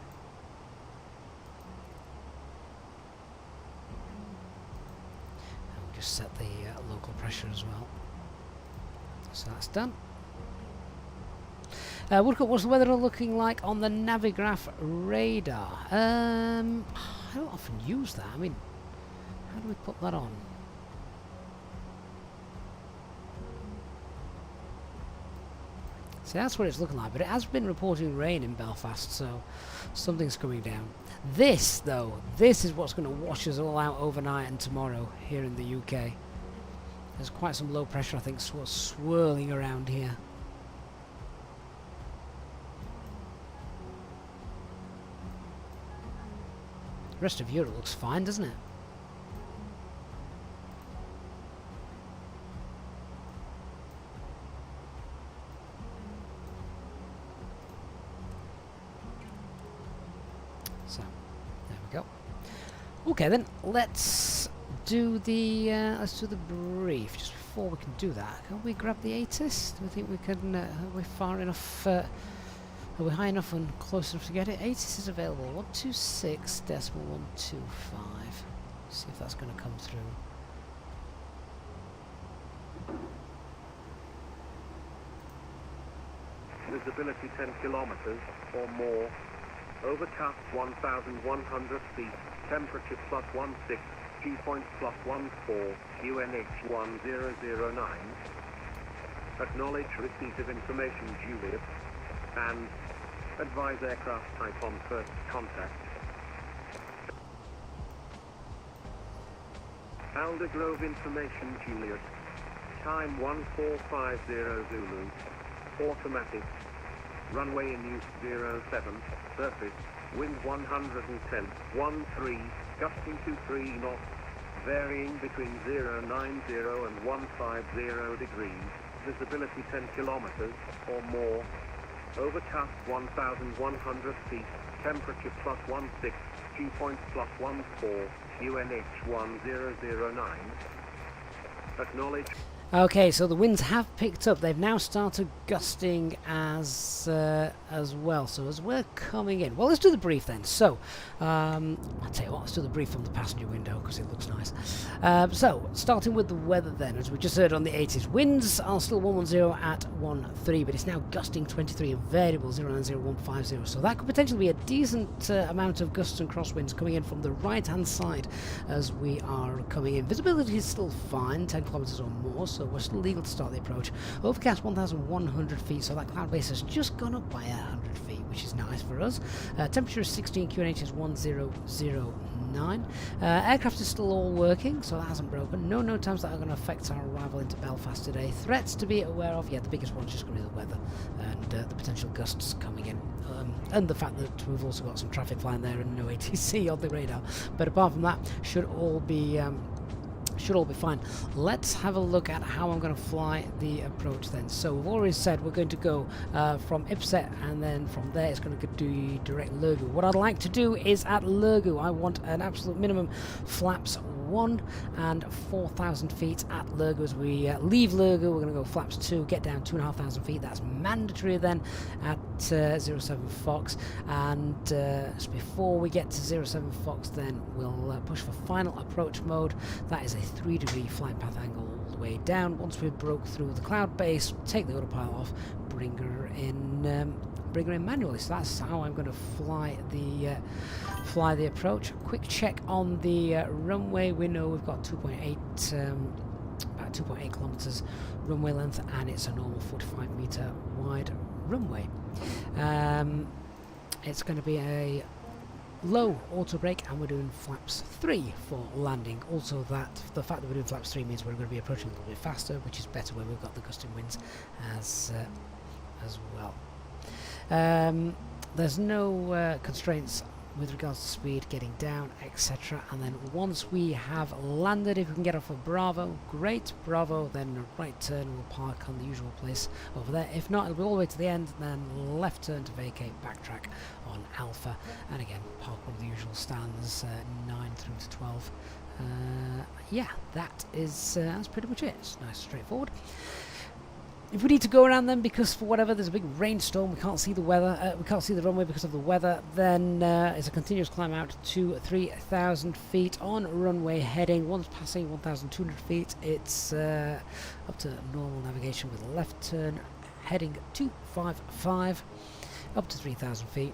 And we'll just set the local pressure as well. So that's done. Woodcut, what's the weather looking like on the Navigraph radar? I don't often use that. I mean, how do we put that on? See, that's what it's looking like, but it has been reporting rain in Belfast, so something's coming down. This, though, this is what's going to wash us all out overnight and tomorrow here in the UK. There's quite some low pressure, I think, swirling around here. The rest of Europe looks fine, doesn't it? So, there we go. Okay, then let's do the brief. Just before we can do that, can we grab the ATIS? Do we think we can? Are we far enough? Are we high enough and close enough to get it? ATIS is available. 126.125. See if that's going to come through. Visibility 10 kilometers or more. Overcast 1,100 feet. Temperature +16. Dew point +14. UNH 1009. Acknowledge receipt of information duly. And advise aircraft type on first contact. Aldergrove Information Juliet. Time 1450 Zulu. Automatic. Runway in use 07. Surface. Wind 110. 13. Gusting to 3 knots. Varying between 090 and 150 degrees. Visibility 10 kilometers or more. Overcast 1,100 feet. Temperature +16. Dew point +14. UNH 1009. Acknowledge. Okay, so the winds have picked up. They've now started gusting as well. So as we're coming in, well, let's do the brief then. So, I'll tell you what, let's do the brief from the passenger window because it looks nice. So, starting with the weather then, as we just heard on the 80s, winds are still 110 at 13, but it's now gusting 23 and variable 090 150. So that could potentially be a decent amount of gusts and crosswinds coming in from the right-hand side as we are coming in. Visibility is still fine, 10 kilometers or more. So we're still legal to start the approach. Overcast 1,100 feet, so that cloud base has just gone up by 100 feet, which is nice for us. Temperature is 16, QNH is 1009. Aircraft is still all working, so that hasn't broken. No known times that are going to affect our arrival into Belfast today. Threats to be aware of, yeah, the biggest one's just going to be the weather and the potential gusts coming in. And the fact that we've also got some traffic flying there and no ATC on the radar. But apart from that, should all be fine. Let's have a look at how I'm going to fly the approach then. So we've already said we're going to go from Ipset, and then from there it's going to do direct Lurgu. What I'd like to do is at Lurgu I want an absolute minimum flaps 1 and 4,000 feet at Lurgu. As we leave Lurgu, we're going to go flaps 2, get down 2,500 feet. That's mandatory then at 07 Fox, and so before we get to 07 Fox then we'll push for final approach mode. That is a 3-degree flight path angle all the way down. Once we've broke through the cloud base, take the autopilot off, bring her in manually. So that's how I'm going to fly the approach. Quick check on the runway. We know we've got 2.8 about 2.8 kilometers runway length, and it's a normal 45-meter wide runway. It's going to be a low auto brake, and we're doing flaps 3 for landing. Also, the fact that we're doing flaps 3 means we're going to be approaching a little bit faster, which is better when we've got the gusting winds as well. There's no constraints with regards to speed, getting down, etc. And then once we have landed, if we can get off of Bravo, great. Bravo, then a right turn, we'll park on the usual place over there. If not, it'll be all the way to the end, then left turn to vacate, backtrack on Alpha, and again park one of the usual stands, 9 through to 12. Yeah, that's pretty much it. It's nice and straightforward. If we need to go around them because for whatever there's a big rainstorm, we can't see the weather, we can't see the runway because of the weather, then it's a continuous climb out to 3,000 feet on runway heading. Once passing 1,200 feet, it's up to normal navigation with a left turn heading 255 up to 3,000 feet,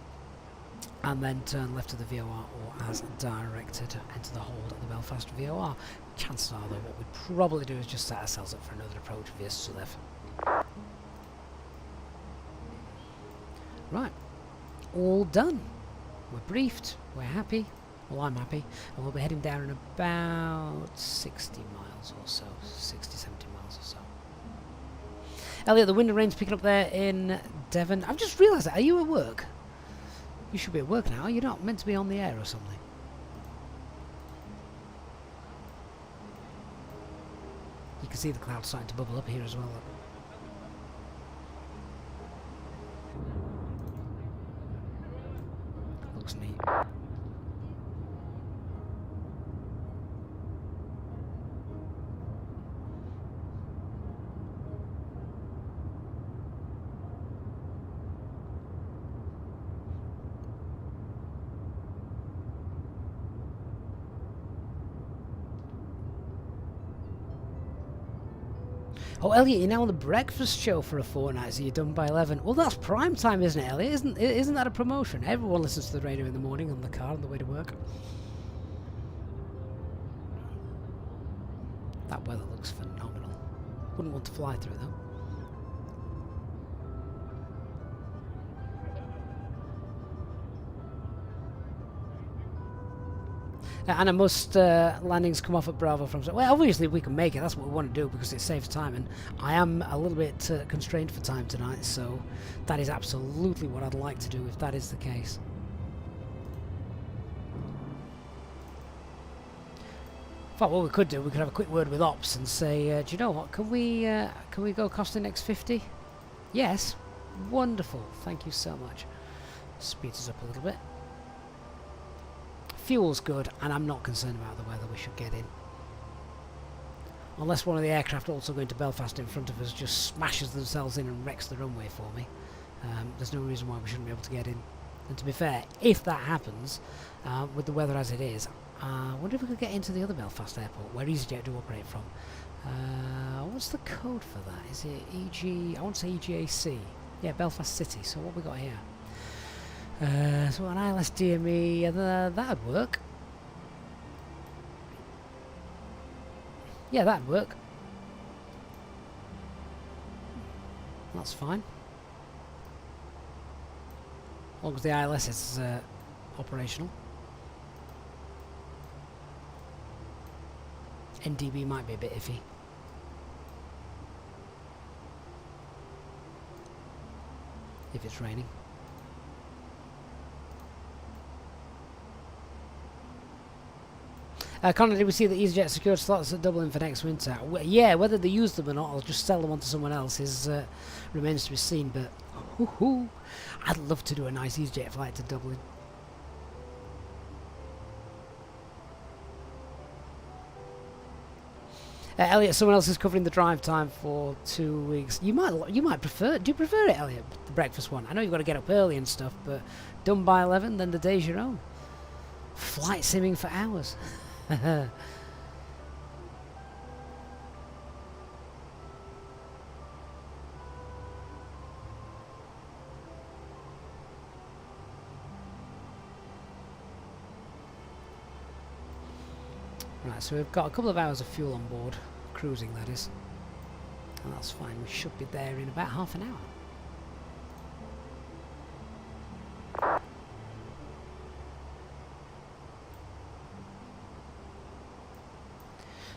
and then turn left to the VOR or as directed enter the hold of the Belfast VOR. Chances are though what we'd probably do is just set ourselves up for another approach via Sulef. Right, all done. We're briefed, we're happy. Well, I'm happy, and we'll be heading down in about 60 miles or so, 60, 70 miles or so. Elliot, the wind and rain's picking up there in Devon. I've just realised that. Are you at work? You should be at work now. You're not meant to be on the air or something. You can see the clouds starting to bubble up here as well. Looks neat. Oh, Elliot, you're now on the breakfast show for a fortnight, so you're done by 11. Well, that's prime time, isn't it, Elliot? Isn't that a promotion? Everyone listens to the radio in the morning on the car on the way to work. That weather looks phenomenal. Wouldn't want to fly through, though. And must landings come off at Bravo from... Well, obviously we can make it. That's what we want to do because it saves time. And I am a little bit constrained for time tonight. So that is absolutely what I'd like to do if that is the case. In fact, what we could do, we could have a quick word with Ops and say, do you know what, can we go costing X50? Yes. Wonderful. Thank you so much. Speeds us up a little bit. Fuel's good, and I'm not concerned about the weather. We should get in. Unless one of the aircraft also going to Belfast in front of us just smashes themselves in and wrecks the runway for me. There's no reason why we shouldn't be able to get in. And to be fair, if that happens, with the weather as it is, I wonder if we could get into the other Belfast airport, where EasyJet do operate from. What's the code for that? Is it EG... I want to say EGAC. Yeah, Belfast City. So what we got here? So an ILS DME, that'd work. Yeah, that'd work. That's fine. As long as the ILS is operational. NDB might be a bit iffy. If it's raining. Connor, did we see that EasyJet secured slots at Dublin for next winter? Yeah, whether they use them or not, or just sell them on to someone else is remains to be seen. But I'd love to do a nice EasyJet flight to Dublin. Elliot, someone else is covering the drive time for 2 weeks. You might prefer. Do you prefer it, Elliot? The breakfast one. I know you've got to get up early and stuff, but done by 11, then the day's your own. Flight simming for hours. Right, so we've got a couple of hours of fuel on board, cruising that is, and that's fine. We should be there in about half an hour.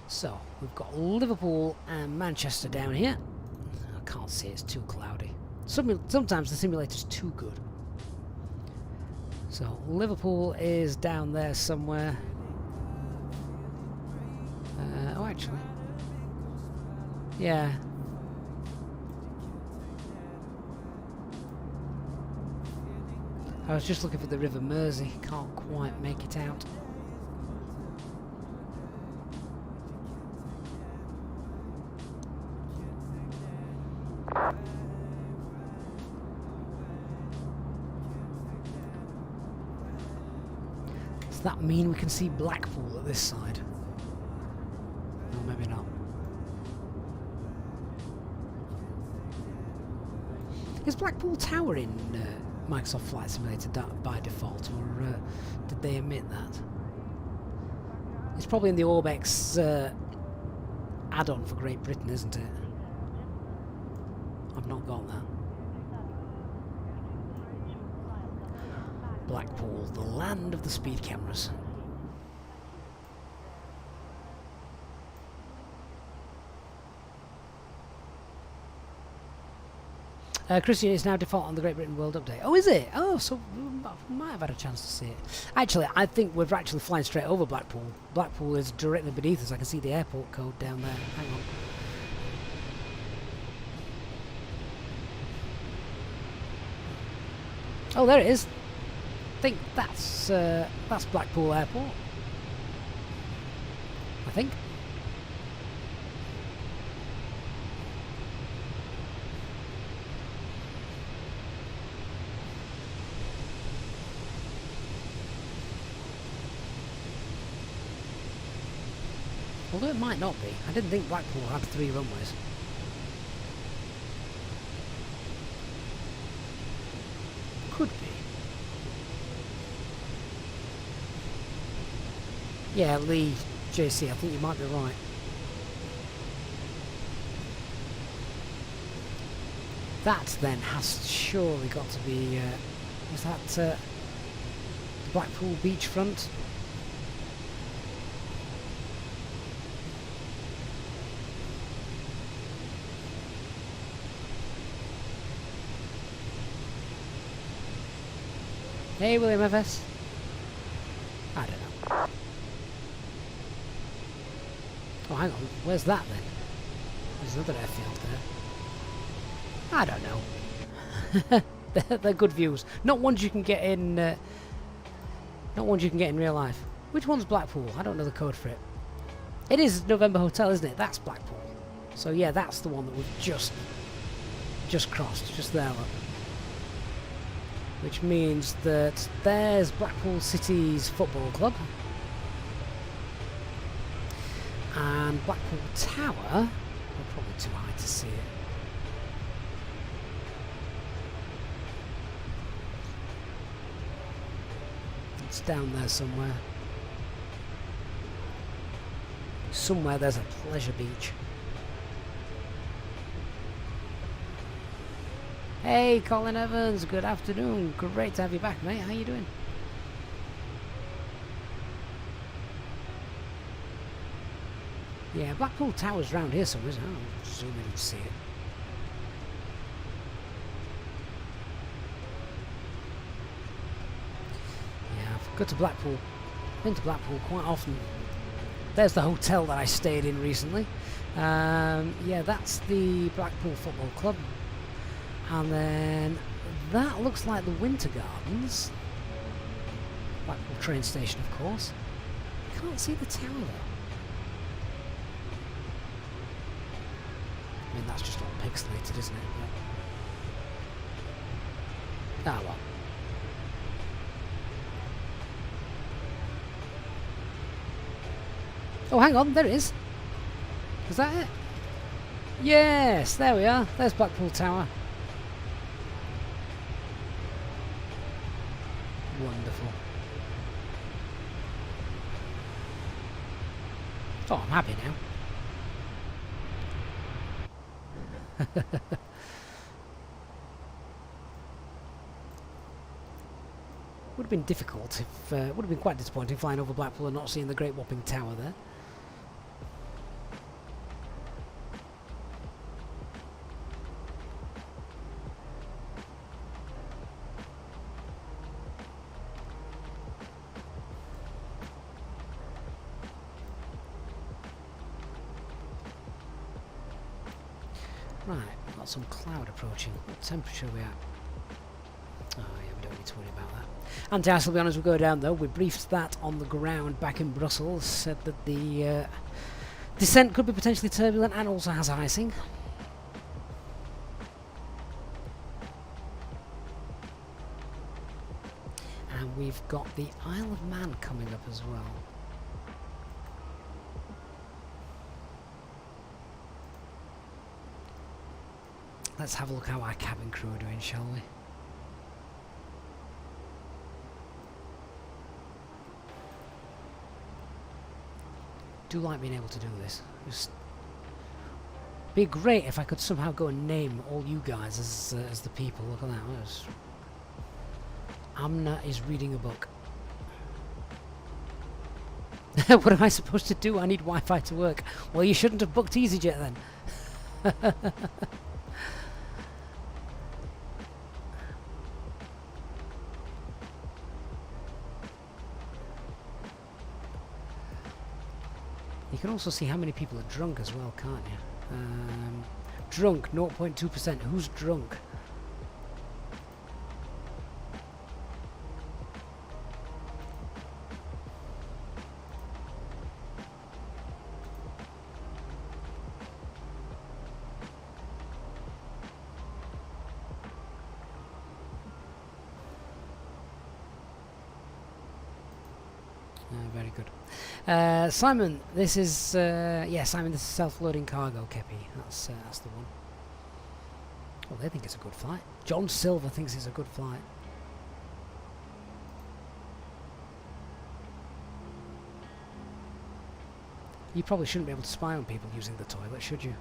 So we've got Liverpool and Manchester down here. I can't see, it's too cloudy. Sometimes the simulator's too good. So Liverpool is down there somewhere. Oh, actually, yeah. I was just looking for the River Mersey. Can't quite make it out. Does that mean we can see Blackpool at this side? No, maybe not. Is Blackpool Tower in Microsoft Flight Simulator by default, or did they omit that? It's probably in the Orbex add-on for Great Britain, isn't it? I've not got that. Blackpool, the land of the speed cameras. Christian is now default on the Great Britain World Update. Oh, is it? Oh, so we might have had a chance to see it. Actually, I think we're actually flying straight over Blackpool. Blackpool is directly beneath us. I can see the airport code down there. Hang on. Oh, there it is. I think that's Blackpool Airport. I think. Although it might not be. I didn't think Blackpool had 3 runways. Could be. Yeah, Lee, JC, I think you might be right. That then has surely got to be, is that Blackpool beachfront? Hey, William FS. I don't know. Oh, hang on. Where's that then? There's another airfield there. I don't know. they're good views. Not ones you can get in. Not ones you can get in real life. Which one's Blackpool? I don't know the code for it. It is November Hotel, isn't it? That's Blackpool. So yeah, that's the one that we've just crossed, just there, look. Which means that there's Blackpool City's football club. And Blackpool Tower, we're probably too high to see it. It's down there somewhere. Somewhere there's a pleasure beach. Hey, Colin Evans, good afternoon. Great to have you back, mate. How you doing? Yeah, Blackpool Tower's round here somewhere, isn't it? I'll zoom in and see it. Yeah, I've got to Blackpool. Been to Blackpool quite often. There's the hotel that I stayed in recently. Yeah, that's the Blackpool Football Club. And then that looks like the Winter Gardens. Blackpool train station, of course. Can't see the tower though. I mean, that's just all pixelated, isn't it? But... ah, well. Oh, hang on, there it is. Is that it? Yes, there we are. There's Blackpool Tower. Wonderful. Oh, I'm happy now. Would have been difficult if would have been quite disappointing flying over Blackpool and not seeing the Great Whopping Tower there. Right, we've got some cloud approaching. What temperature are we at? Oh yeah, we don't need to worry about that. Anti-ice will be on as we go down though. We briefed that on the ground back in Brussels. Said that the descent could be potentially turbulent and also has icing. And we've got the Isle of Man coming up as well. Let's have a look how our cabin crew are doing, shall we? Do like being able to do this. Just be great if I could somehow go and name all you guys as the people. Look at that. Amna is reading a book. What am I supposed to do? I need Wi-Fi to work. Well, you shouldn't have booked Easyjet then. You can also see how many people are drunk as well, can't you? Drunk, 0.2%. Who's drunk? Very good. Simon, this is yeah, Simon, this is self-loading cargo, Kepi. That's the one. Well, they think it's a good flight. John Silver thinks it's a good flight. You probably shouldn't be able to spy on people using the toilet, should you?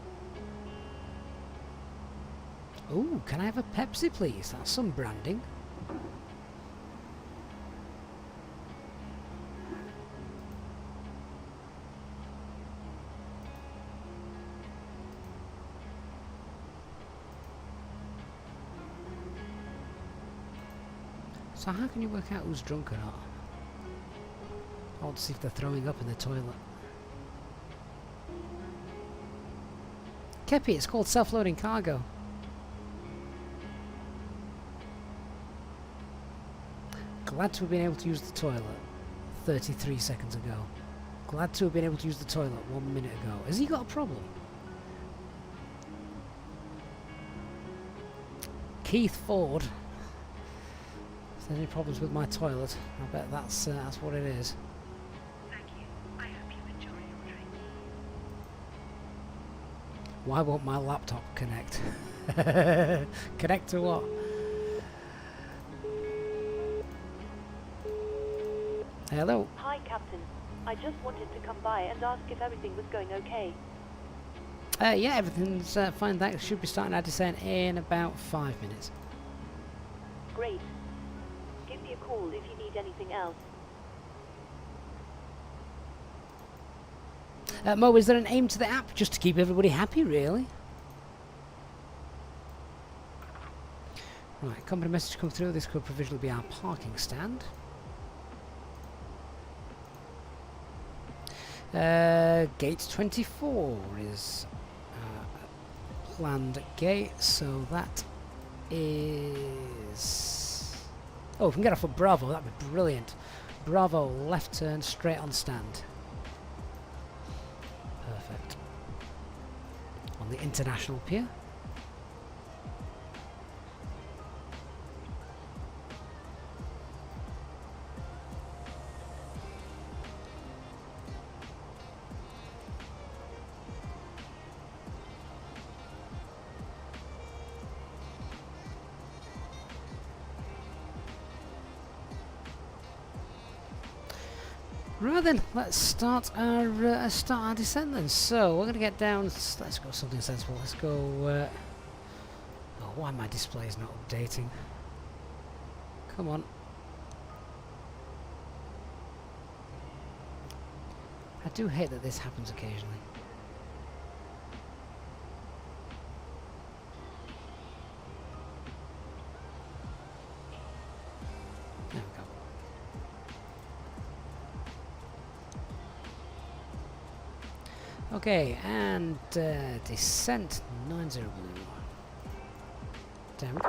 Ooh, can I have a Pepsi, please? That's some branding. So how can you work out who's drunk or not? I want to see if they're throwing up in the toilet. Kepi, it's called self-loading cargo. Glad to have been able to use the toilet 33 seconds ago. Glad to have been able to use the toilet 1 minute ago. Has he got a problem? Keith Ford. If there's any problems with my toilet, I bet that's what it is. Why won't my laptop connect? Connect to what? Hello. Hi, Captain. I just wanted to come by and ask if everything was going okay. Yeah, everything's fine, thanks. Should be starting our descent in about 5 minutes. Great. Give me a call if you need anything else. Mo, is there an aim to the app? Just to keep everybody happy, really? Right, company message come through. This could provisionally be our parking stand. Gate 24 is planned gate, so that is... Oh, we can get off at Bravo, that'd be brilliant. Bravo, left turn, straight on stand. Perfect. On the international pier. Right then, let's start our descent then. So we're going to get down. Let's go something sensible. Let's go. Oh, why my display's not updating? Come on. I do hate that this happens occasionally. There we go. Okay, and descent 90 blue. Damn it.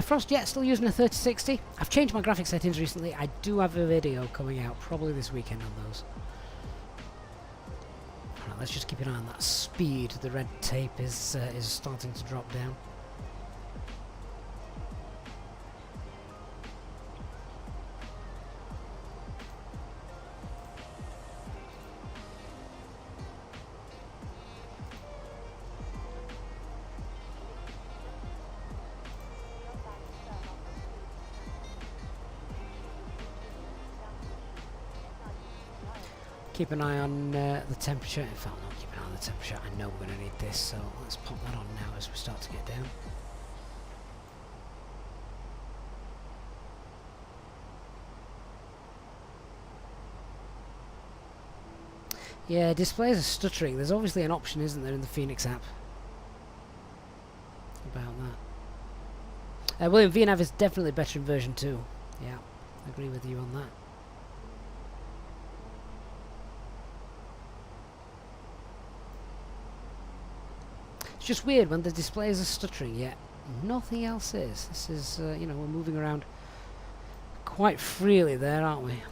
Frostjet still using a 3060. I've changed my graphic settings recently. I do have a video coming out probably this weekend on those. Right, let's just keep an eye on that speed. The red tape is starting to drop down. Keep an eye on the temperature. In fact, not keep an eye on the temperature. I know we're going to need this, so let's pop that on now as we start to get down. Yeah, displays are stuttering. There's obviously an option, isn't there, in the Fenix app about that. William, VNAV is definitely better in version 2. Yeah, I agree with you on that. It's just weird when the displays are stuttering, yet nothing else is. This is, you know, we're moving around quite freely there, aren't we?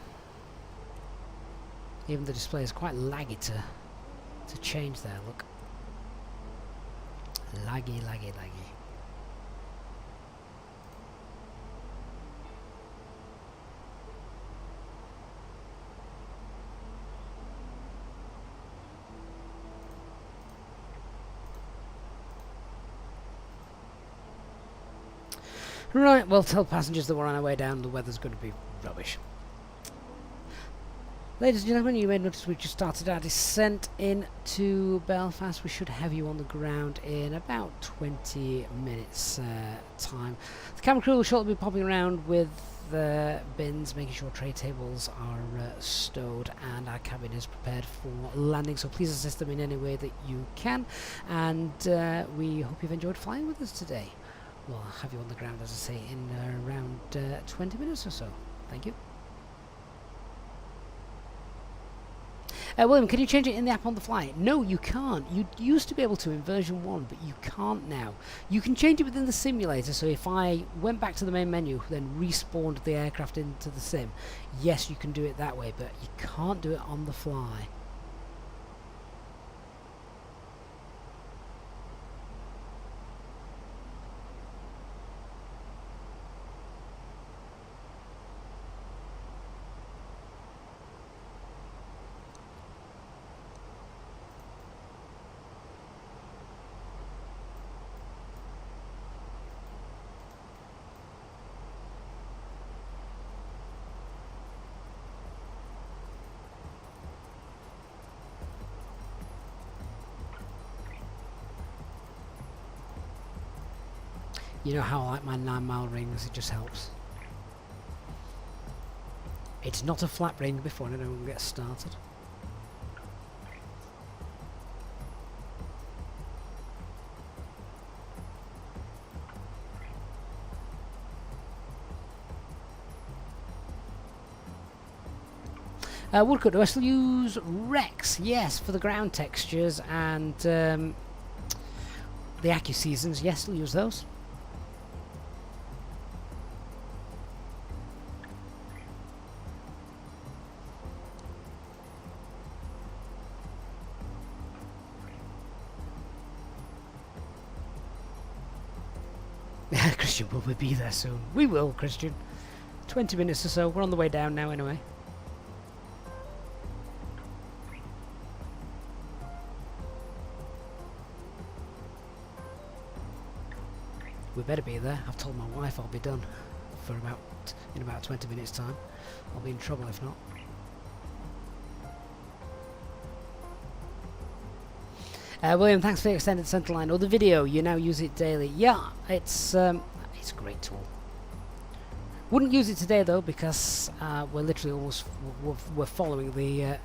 Even the display is quite laggy to change there, look. Laggy, laggy, laggy. Right, well, tell passengers that we're on our way down, the weather's going to be rubbish. Ladies and gentlemen, you may notice we've just started our descent into Belfast. We should have you on the ground in about 20 minutes time. The camera crew will shortly be popping around with the bins, making sure tray tables are stowed and our cabin is prepared for landing. So please assist them in any way that you can, and we hope you've enjoyed flying with us today. We'll have you on the ground, as I say, in around 20 minutes or so. Thank you. William, can you change it in the app on the fly? No, you can't. You used to be able to in version 1, but you can't now. You can change it within the simulator, so if I went back to the main menu, then respawned the aircraft into the sim, yes, you can do it that way, but you can't do it on the fly. You know how I like my 9-mile rings, it just helps. It's not a flat ring before anyone gets started. Woodcut, do I still use Rex? Yes, for the ground textures and the AccuSeasons. Yes, still use those. Christian, will we be there soon? We will, Christian. 20 minutes or so. We're on the way down now anyway. We better be there. I've told my wife I'll be done for in about 20 minutes time. I'll be in trouble if not. William, thanks for the extended centerline or the video. You now use it daily. Yeah, it's a great tool. Wouldn't use it today though because we're literally almost we're following the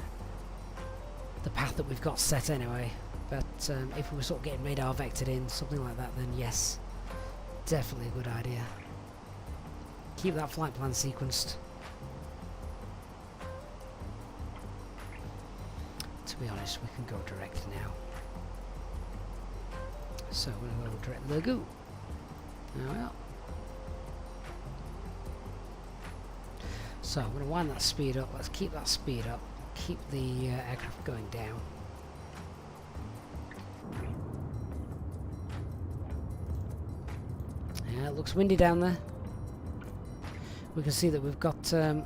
path that we've got set anyway. But if we were sort of getting radar vectored in, something like that, then yes, definitely a good idea. Keep that flight plan sequenced. To be honest, we can go direct now. So we're going to go direct the goo. There we are. So I'm going to wind that speed up. Let's keep that speed up. Keep the aircraft going down. Yeah, it looks windy down there. We can see that we've got some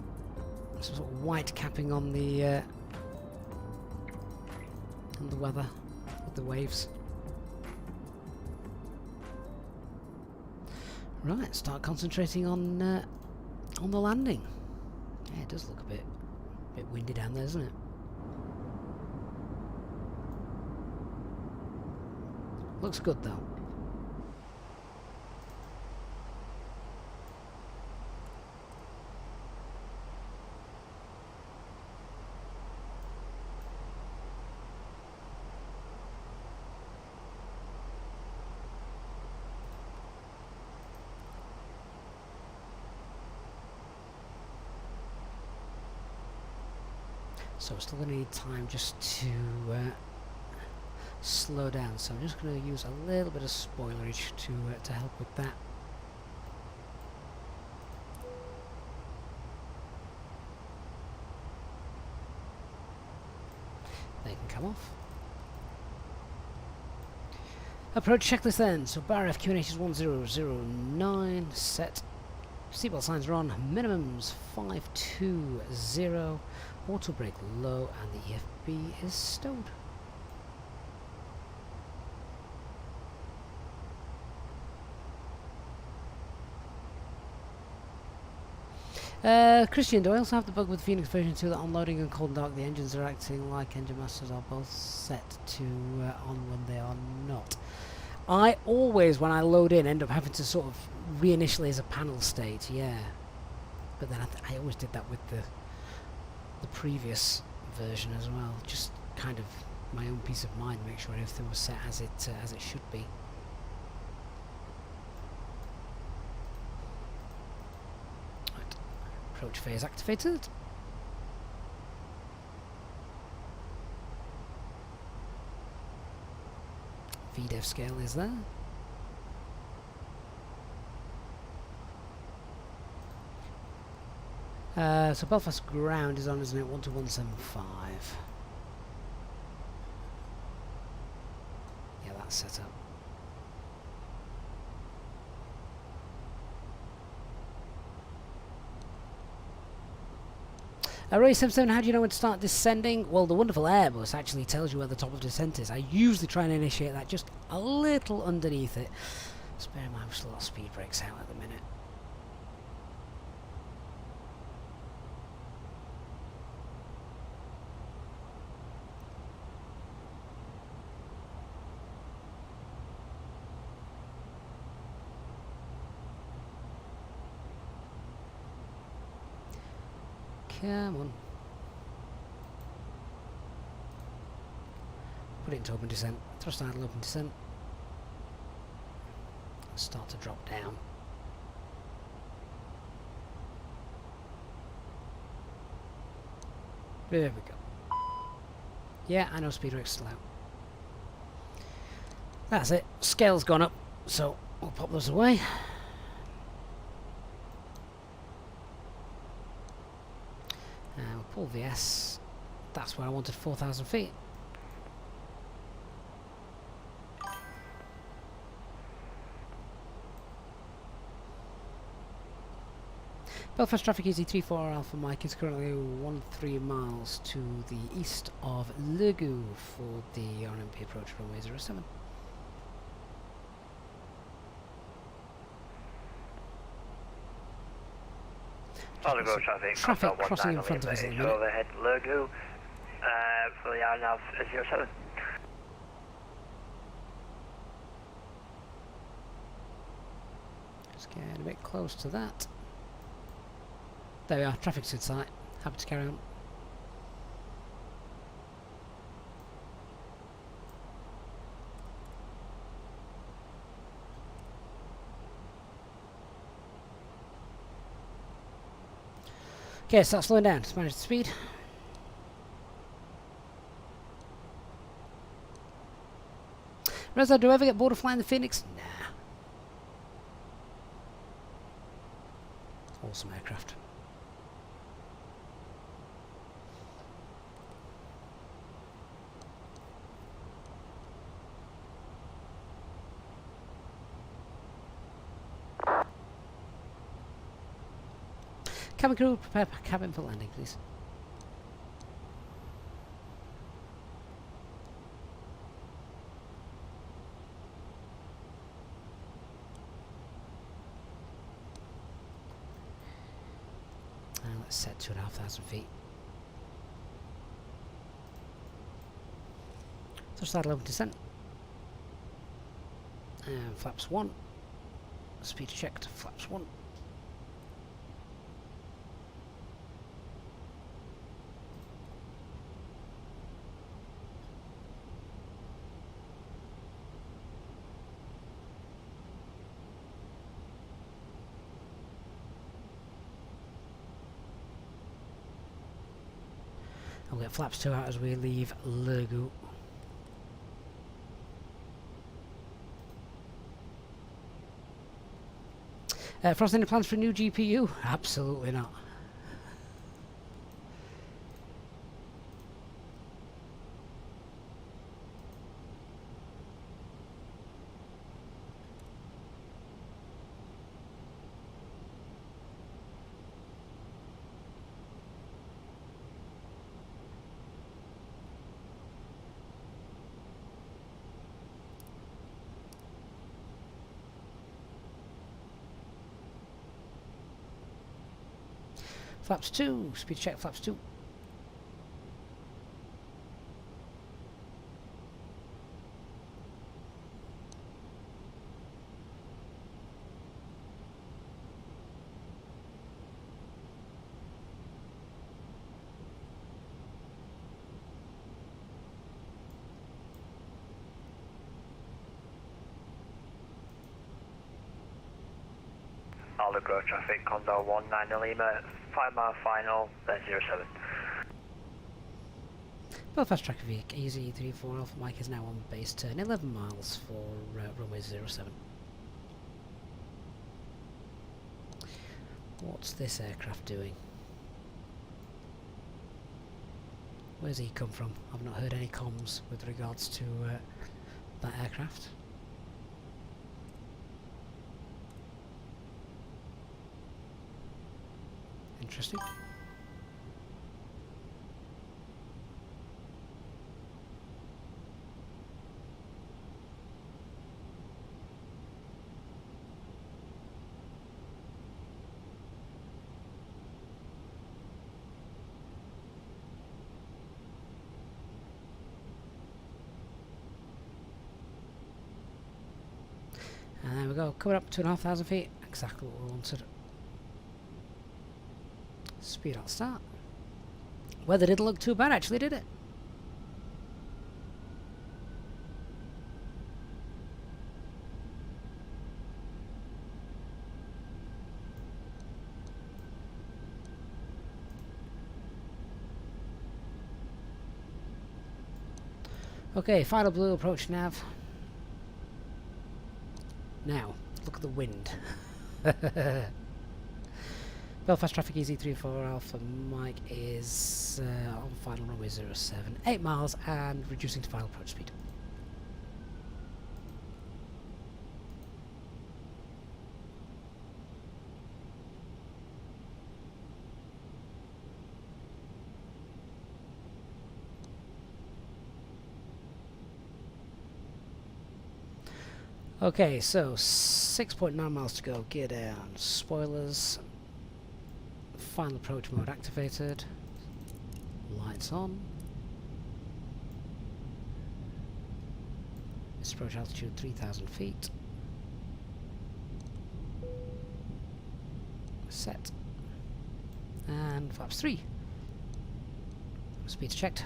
sort of white capping on the weather with the waves. Right, start concentrating on the landing. Yeah, it does look a bit windy down there, doesn't it? Looks good though. So we're still going to need time just to slow down. So I'm just going to use a little bit of spoilerage to help with that. They can come off. Approach checklist then. So bar F QNH is 1009. Set. Seatbelt signs are on. Minimums 520. Auto brake low and the EFB is stowed. Christian, do I also have the bug with Fenix version 2 that on loading and cold and dark the engines are acting like engine masters are both set to on when they are not? I always, when I load in, end up having to sort of reinitialize a panel state, yeah. But then I always did that with the previous version as well. Just kind of my own peace of mind, make sure everything was set as it should be. Right. Approach phase activated. VDEV scale is there. So Belfast ground is on, isn't it? 12175. Yeah, that's set up. Ray 77, how do you know when to start descending? Well, the wonderful Airbus actually tells you where the top of descent is. I usually try and initiate that just a little underneath it. Just bear in mind we've still got speed brakes out at the minute. Come on. Put it into open descent. Thrust idle open descent. Start to drop down. There we go. Yeah, I know speed brake's still out. That's it. Scale's gone up, so we'll pop those away. We'll pull VS. That's where I wanted 4,000 feet. Belfast traffic Easy34 Alpha Mike is currently 13 miles to the east of Lugu for the RNP approach runway 07. Oligo traffic crossing in front of us at the minute. Overhead Lugu for the RNAV 07. Just getting a bit close to that. There we are, traffic's in sight. Happy to carry on. Okay, start slowing down. Just manage the speed. Reza, do I ever get bored of flying the Phoenix? Nah. Awesome aircraft. Cabin crew, prepare cabin for landing, please. And let's set 2,500 feet. So start level descent. And flaps 1. Speed checked, flaps 1. We'll get flaps 2 out as we leave Lugu. Frost, any plans for a new GPU? Absolutely not. Flaps 2, speed check flaps 2. all the ground traffic, Condor 19 Lima, 5 mile final, then 07. Belfast traffic, Easy 34 Alpha Mike is now on base turn 11 miles for runway 07. What's this aircraft doing? Where's he come from? I've not heard any comms with regards to that aircraft. Interesting. And there we go, coming up 2,500 feet, exactly what we wanted. Speed out start. Weather didn't look too bad actually, did it? Okay, final blue approach nav. Now, look at the wind. Belfast traffic Easy 34 Alpha Mike is on final runway 07, 8 miles and reducing to final approach speed. Okay, so 6.9 miles to go, gear down, spoilers, final approach mode activated, lights on, this approach altitude 3,000 feet, set, and flaps 3, speeds checked.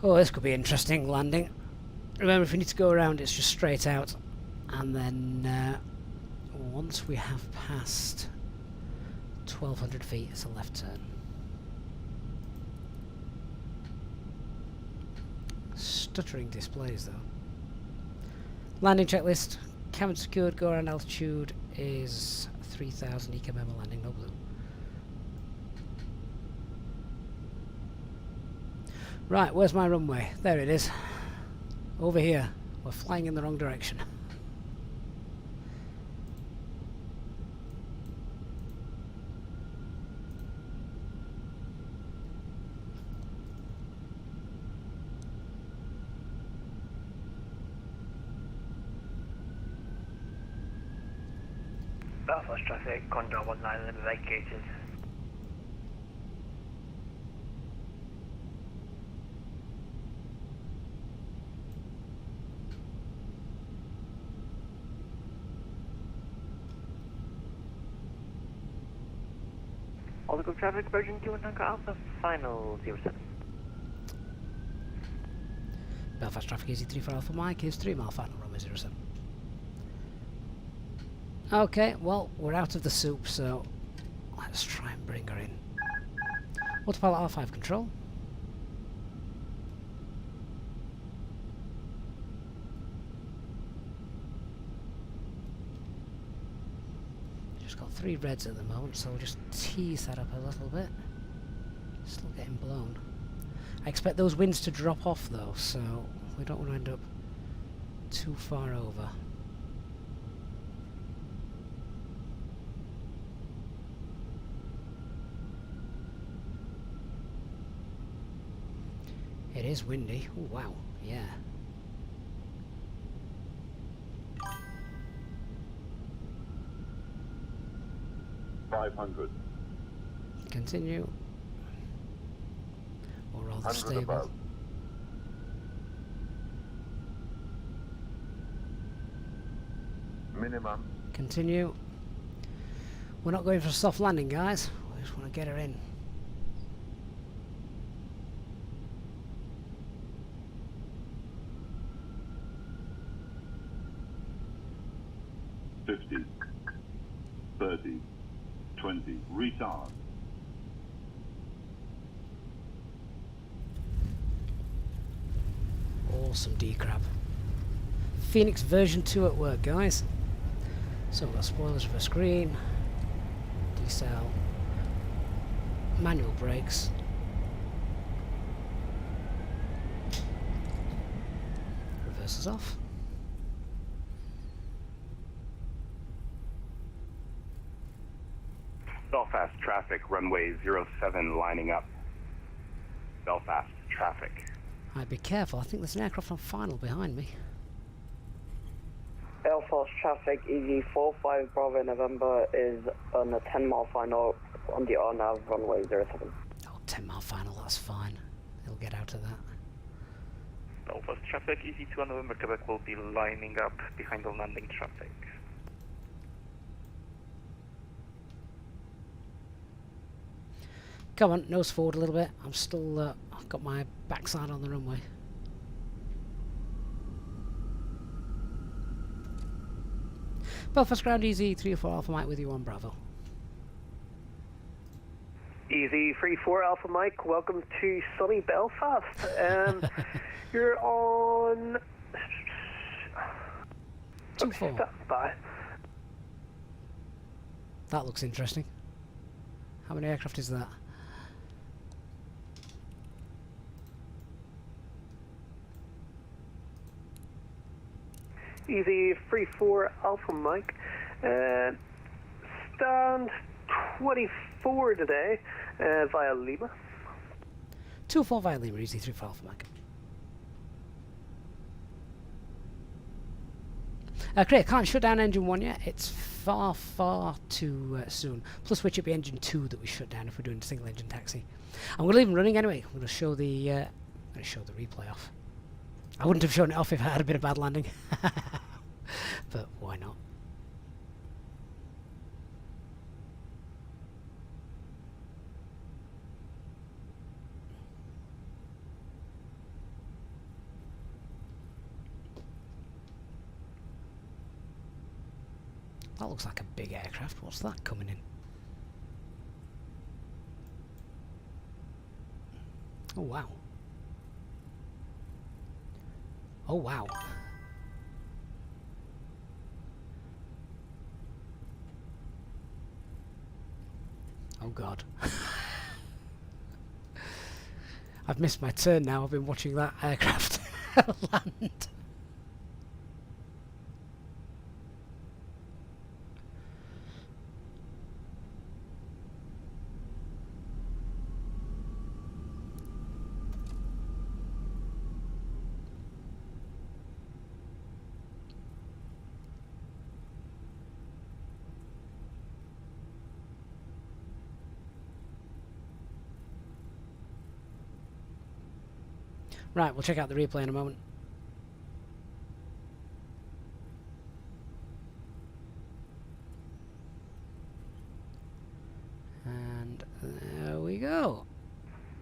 Oh, this could be interesting landing. Remember, if we need to go around, it's just straight out. And then once we have passed 1,200 feet, it's a left turn. Stuttering displays, though. Landing checklist. Cabin secured, go around altitude is 3,000 EKM landing, no blue. Right, where's my runway? There it is. Over here. We're flying in the wrong direction. Belfast traffic, Condor 19 Lima vacated. All the good traffic, Virgin 2 and Tango Alpha, final 07. Belfast traffic Easy 34 Alpha Mike is 3 mile final runway 07. Okay, well, we're out of the soup, so let's try and bring her in. Autopilot R5 control. Just got 3 reds at the moment, so we'll just tease that up a little bit. Still getting blown. I expect those winds to drop off though, so we don't want to end up too far over. It is windy. Oh wow, yeah. $500. Continue. Or rather 100 stable. above. Minimum. Continue. We're not going for a soft landing, guys. We just want to get her in. 50, 30, 20, retard. Awesome D-crab. Fenix version 2 at work, guys. So we've got spoilers for screen, decel, manual brakes. Reverse is off. Belfast traffic, runway 07 lining up. Belfast traffic. I'd be careful, I think there's an aircraft on final behind me. Belfast traffic, EG45 Bravo November is on a 10-mile final on the RNAV runway 07. Oh, 10-mile final, that's fine. It'll get out of that. Belfast traffic, EG2 November Quebec will be lining up behind the landing traffic. Come on, nose forward a little bit. I'm still, I've got my backside on the runway. Belfast ground, easy 3-4 Alpha Mike with you on Bravo. Easy 3-4 Alpha Mike, welcome to sunny Belfast. You're on 2-4. Bye. That looks interesting. How many aircraft is that? Easy 3-4 Alpha Mike. Stand 24 today via Lima. 2-4 via Lima, easy 3-4 Alpha Mike. Great, can't shut down engine 1 yet. It's far, far too soon. Plus, which would be engine 2 that we shut down if we're doing a single engine taxi. I'm going to leave them running anyway. I'm going to show the replay off. I wouldn't have shown it off if I had a bit of bad landing. But why not? That looks like a big aircraft. What's that coming in? Oh wow. Oh wow. Oh god. I've missed my turn now. I've been watching that aircraft land. Right, we'll check out the replay in a moment. And there we go.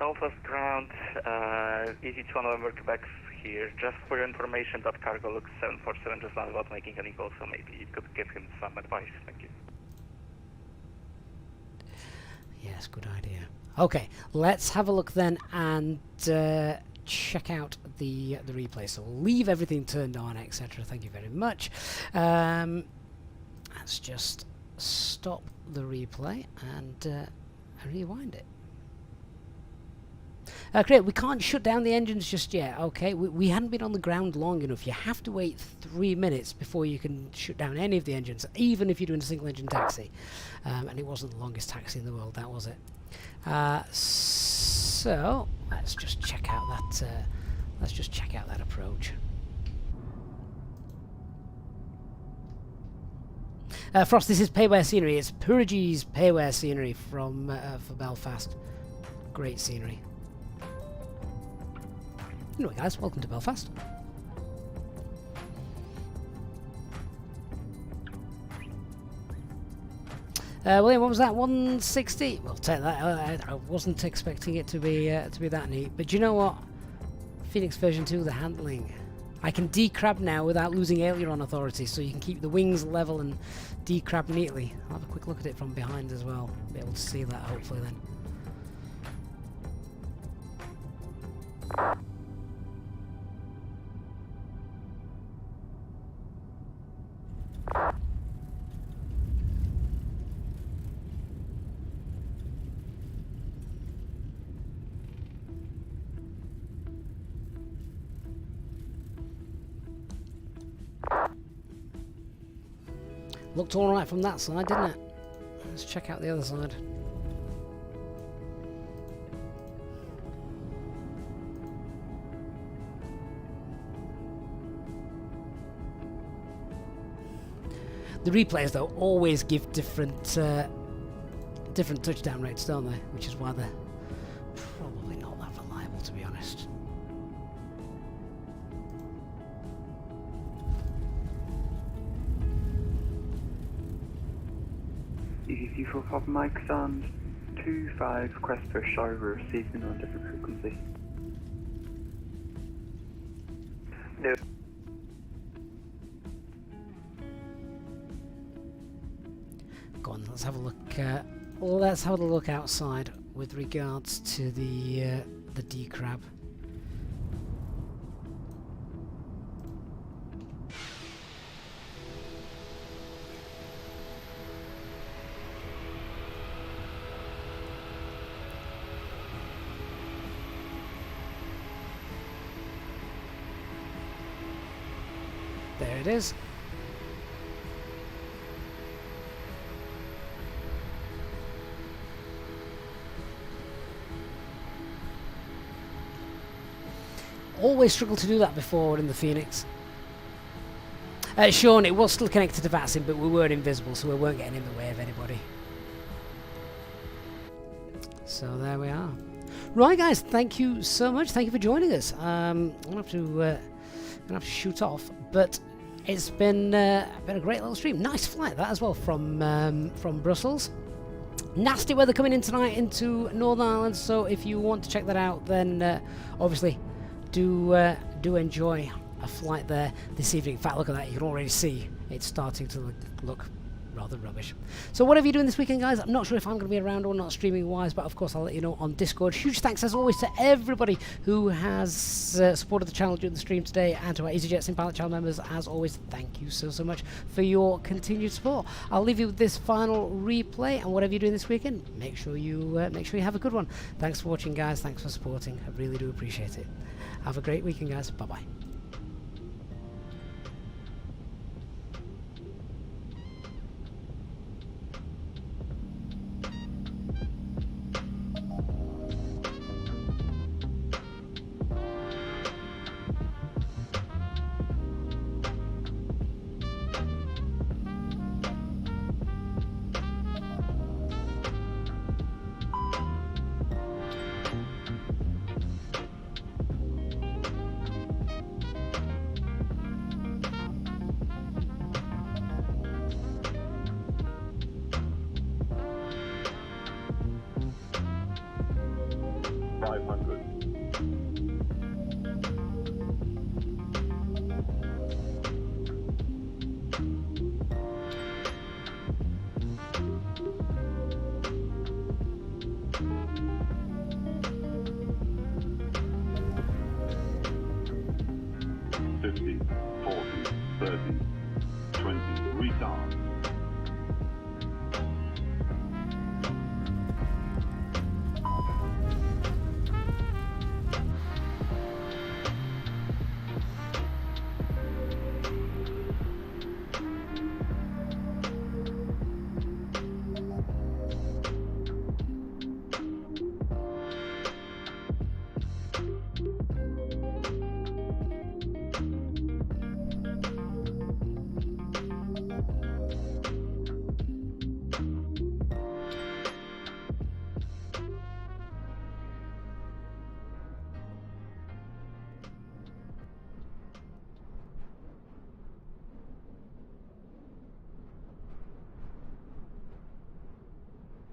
Belfast ground, EG2 November Quebec here. Just for your information, that cargo looks 747 just landed without making any calls, so maybe you could give him some advice. Thank you. Yes, good idea. Okay, let's have a look then and check out the replay. So we'll leave everything turned on, etc. Thank you very much. Let's just stop the replay and rewind it. Great, we can't shut down the engines just yet. Okay, we hadn't been on the ground long enough. You have to wait 3 minutes before you can shut down any of the engines, even if you're doing a single engine taxi. And it wasn't the longest taxi in the world, that was it. So let's just check out that. Let's just check out that approach. Frost, this is payware scenery. It's Purigy's payware scenery from for Belfast. Great scenery. Anyway, guys, welcome to Belfast. William, what was that? 160. We'll take that. I wasn't expecting it to be that neat. But you know what? Fenix version 2, the handling. I can decrab now without losing aileron authority, so you can keep the wings level and decrab neatly. I'll have a quick look at it from behind as well. Be able to see that hopefully then. Looked alright from that side, didn't it? Let's check out the other side. The replays, though, always give different touchdown rates, don't they? Which is why they're probably not that reliable, to be honest. Easy for Papa Mike, sound 25, request for a shower, we're receiving on a different frequency. No. Go on, let's have a look. Let's have a look outside with regards to the decrab. There it is. Always struggled to do that before in the Phoenix. Sean, it was still connected to VATSIM, but we weren't invisible, so we weren't getting in the way of anybody. So there we are. Right, guys, thank you so much. Thank you for joining us. I'm gonna have to shoot off, but it's been a great little stream. Nice flight that as well from Brussels. Nasty weather coming in tonight into Northern Ireland, so if you want to check that out, then obviously do enjoy a flight there this evening. In fact, look at that, you can already see it's starting to look rather rubbish. So whatever you're doing this weekend, guys, I'm not sure if I'm going to be around or not streaming wise, but of course I'll let you know on Discord. Huge thanks as always to everybody who has supported the channel during the stream today, and to our Easyjet Sim Pilot channel members. As always, thank you so much for your continued support. I'll leave you with this final replay, and whatever you're doing this weekend, make sure you have a good one. Thanks for watching, guys. Thanks for supporting. I really do appreciate it. Have a great weekend, guys. Bye bye. Retard.